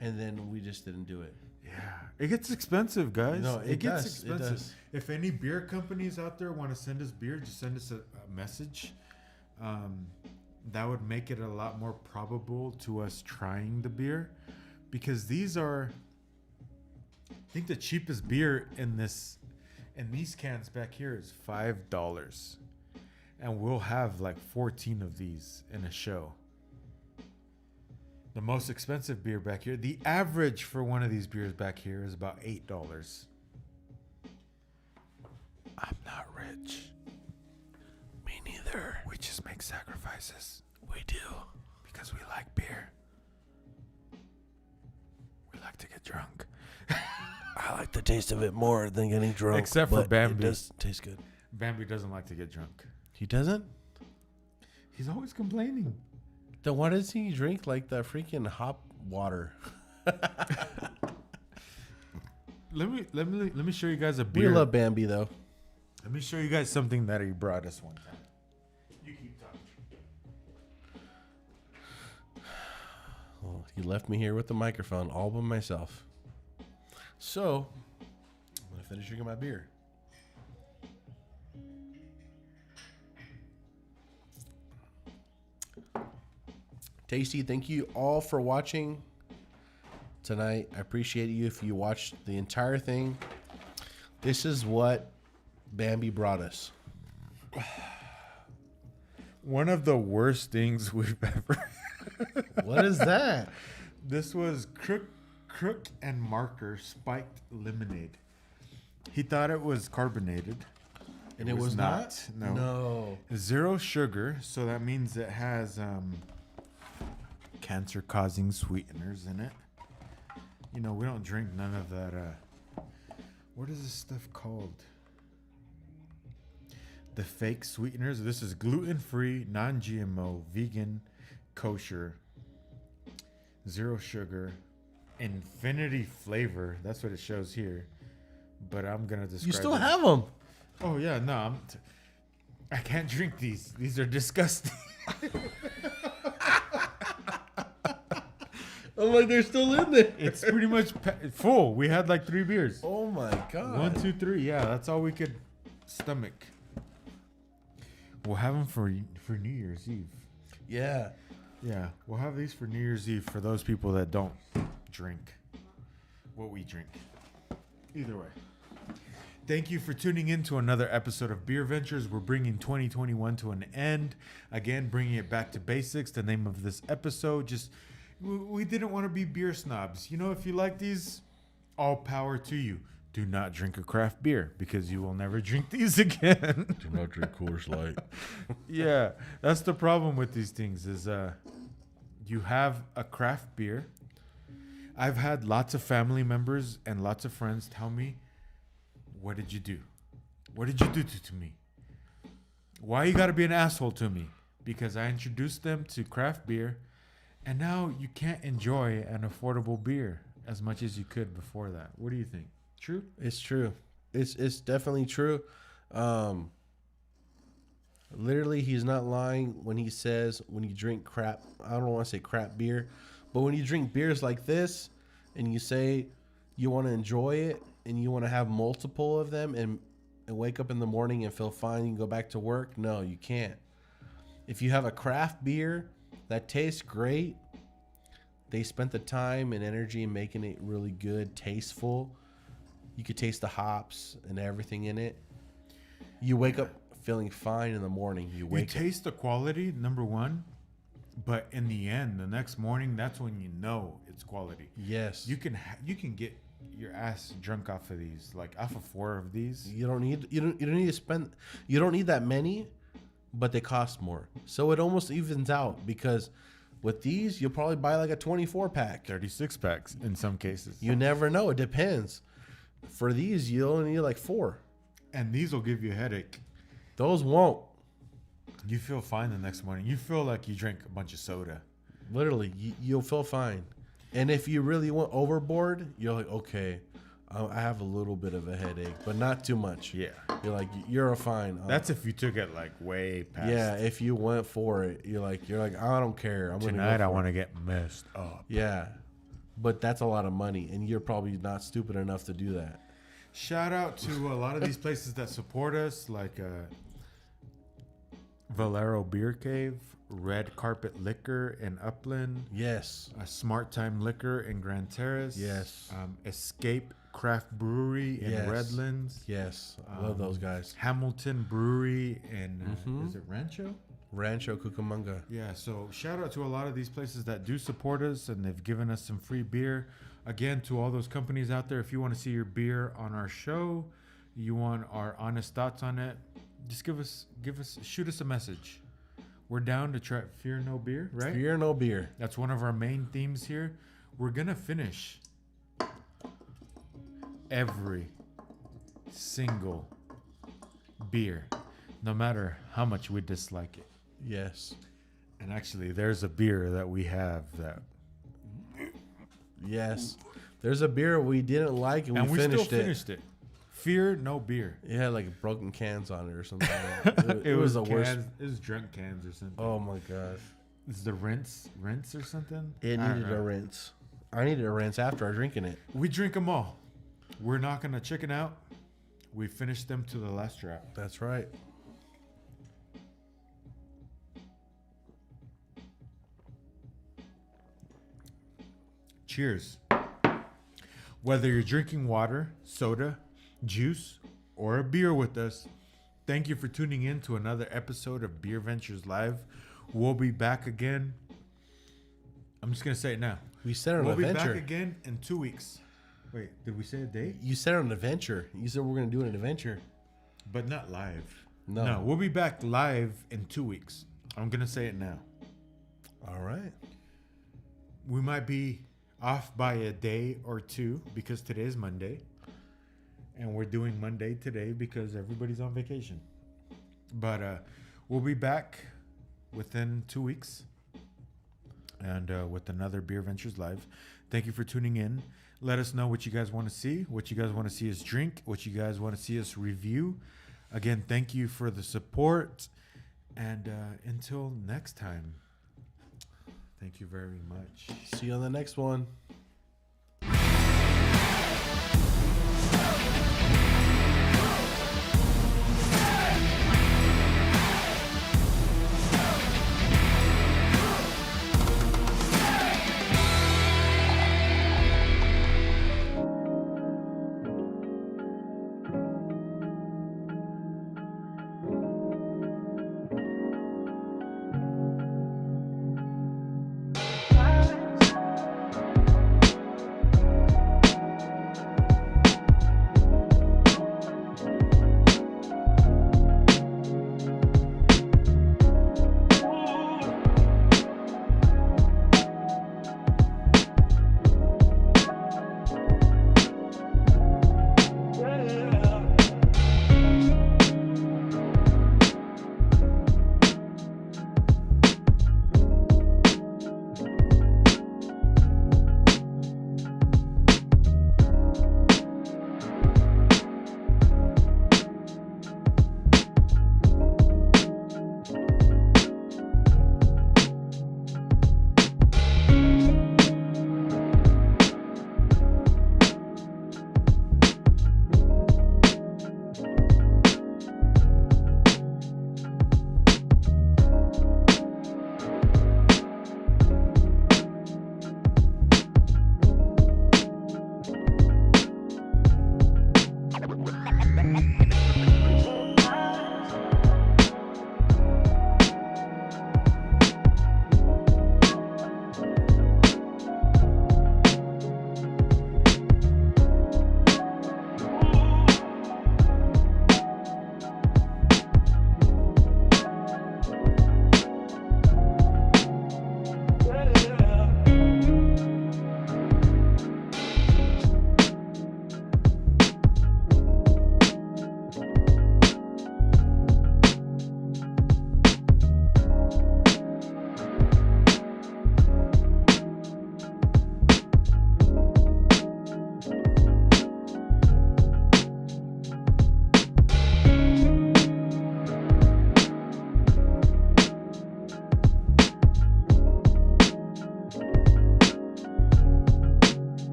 And then we just didn't do it. Yeah, it gets expensive, guys. No, it gets does. expensive. It does. If any beer companies out there want to send us beer, just send us a message. That would make it a lot more probable to us trying the beer, because these are, I think the cheapest beer in these cans back here is $5, and we'll have like 14 of these in a show. The most expensive beer back here, the average for one of these beers back here is about $8. I'm not rich. Me neither. We just make sacrifices We do. because we like beer. We like to get drunk. I like the taste of it more than getting drunk. Except for but Bambi. It does taste good. Bambi doesn't like to get drunk. He doesn't? He's always complaining. Then why does he drink like the freaking hop water? Let me show you guys a We beer. love Bambi though. Let me show you guys something that he brought us one time. You keep talking. Well, he left me here with the microphone all by myself. So, I'm going to finish drinking my beer. Tasty, thank you all for watching tonight. I appreciate you if you watched the entire thing. This is what Bambi brought us. One of the worst things we've ever. What is that? This was Crook and Marker spiked lemonade. He thought it was carbonated. And it was not? No. Zero sugar, so that means it has cancer-causing sweeteners in it. You know, we don't drink none of that. What is this stuff called? The fake sweeteners. This is gluten-free, non-GMO, vegan, kosher, zero sugar, infinity flavor. That's what it shows here. But I'm gonna describe. You still it. have them. Oh yeah, no, I can't drink these. These are disgusting. I'm like, they're still in there. It's pretty much full. We had like 3 beers. Oh my god. 1, 2, 3. Yeah, that's all we could stomach. We'll have them for New Year's Eve. Yeah. Yeah, we'll have these for New Year's Eve for those people that don't drink what we drink. Either way. Thank you for tuning in to another episode of Beer Ventures. We're bringing 2021 to an end. Again, bringing it back to basics. The name of this episode, just we didn't want to be beer snobs. You know, if you like these, all power to you. Do not drink a craft beer because you will never drink these again. Do not drink Coors Light. Yeah, that's the problem with these things is you have a craft beer. I've had lots of family members and lots of friends tell me, what did you do? What did you do to me? Why you got to be an asshole to me? Because I introduced them to craft beer, and now you can't enjoy an affordable beer as much as you could before that. What do you think? True? It's true. It's definitely true. Literally, he's not lying when he says when you drink crap. I don't want to say crap beer, but when you drink beers like this, and you say you want to enjoy it and you want to have multiple of them and wake up in the morning and feel fine and go back to work, no, you can't. If you have a craft beer that tastes great, they spent the time and energy in making it really good, tasteful. You could taste the hops and everything in it. You wake up feeling fine in the morning. You taste the quality, number one, but in the end, the next morning, that's when you know it's quality. Yes. You can get your ass drunk off of these, like off of 4 of these. You don't need to spend. You don't need that many, but they cost more. So it almost evens out because with these, you'll probably buy like a 24 pack, 36 packs in some cases. You never know. It depends. For these, you only need like 4. And these will give you a headache. Those won't. You feel fine the next morning. You feel like you drank a bunch of soda. Literally, you'll feel fine. And if you really went overboard, you're like, okay, I have a little bit of a headache, but not too much. Yeah. You're like, you're fine. That's if you took it like way past. Yeah, if you went for it, you're like, I don't care. Tonight I want to get messed up. Yeah. But that's a lot of money, and you're probably not stupid enough to do that. Shout out to a lot of these places that support us, like Valero Beer Cave, Red Carpet Liquor in Upland. Yes. Smart Time Liquor in Grand Terrace. Yes. Escape Craft Brewery in Redlands. Yes. I love those guys. Hamilton Brewery in, is it Rancho? Rancho Cucamonga. Yeah, so shout out to a lot of these places that do support us, and they've given us some free beer. Again, to all those companies out there, if you want to see your beer on our show, you want our honest thoughts on it, just shoot us a message. We're down to try Fear No Beer, right? Fear no beer. That's one of our main themes here. We're gonna finish every single beer, no matter how much we dislike it. Yes. And actually, there's a beer that we have that, Yes. There's a beer we didn't like and we still finished it. finished it. Fear No Beer. It had like broken cans on it or something. It was the worst. It was drunk cans or something. Oh my gosh. Is the rinse or something? It needed a rinse. I needed a rinse after drinking it. We drink them all. We're not gonna chicken out. We finished them to the last drop. That's right. Cheers. Whether you're drinking water, soda, juice, or a beer with us, thank you for tuning in to another episode of BeerVentures Live. We'll be back again. I'm just going to say it now. We set an We'll be adventure. back again in 2 weeks. Wait, did we say a date? You set an adventure. You said we're going to do an adventure. But not live. No. We'll be back live in 2 weeks. I'm going to say it now. All right. We might be off by a day or two because today is Monday. And we're doing Monday today because everybody's on vacation. But we'll be back within 2 weeks. And with another BeerVentures Live. Thank you for tuning in. Let us know what you guys want to see, what you guys want to see us drink, what you guys want to see us review. Again, thank you for the support. And until next time, thank you very much. See you on the next one.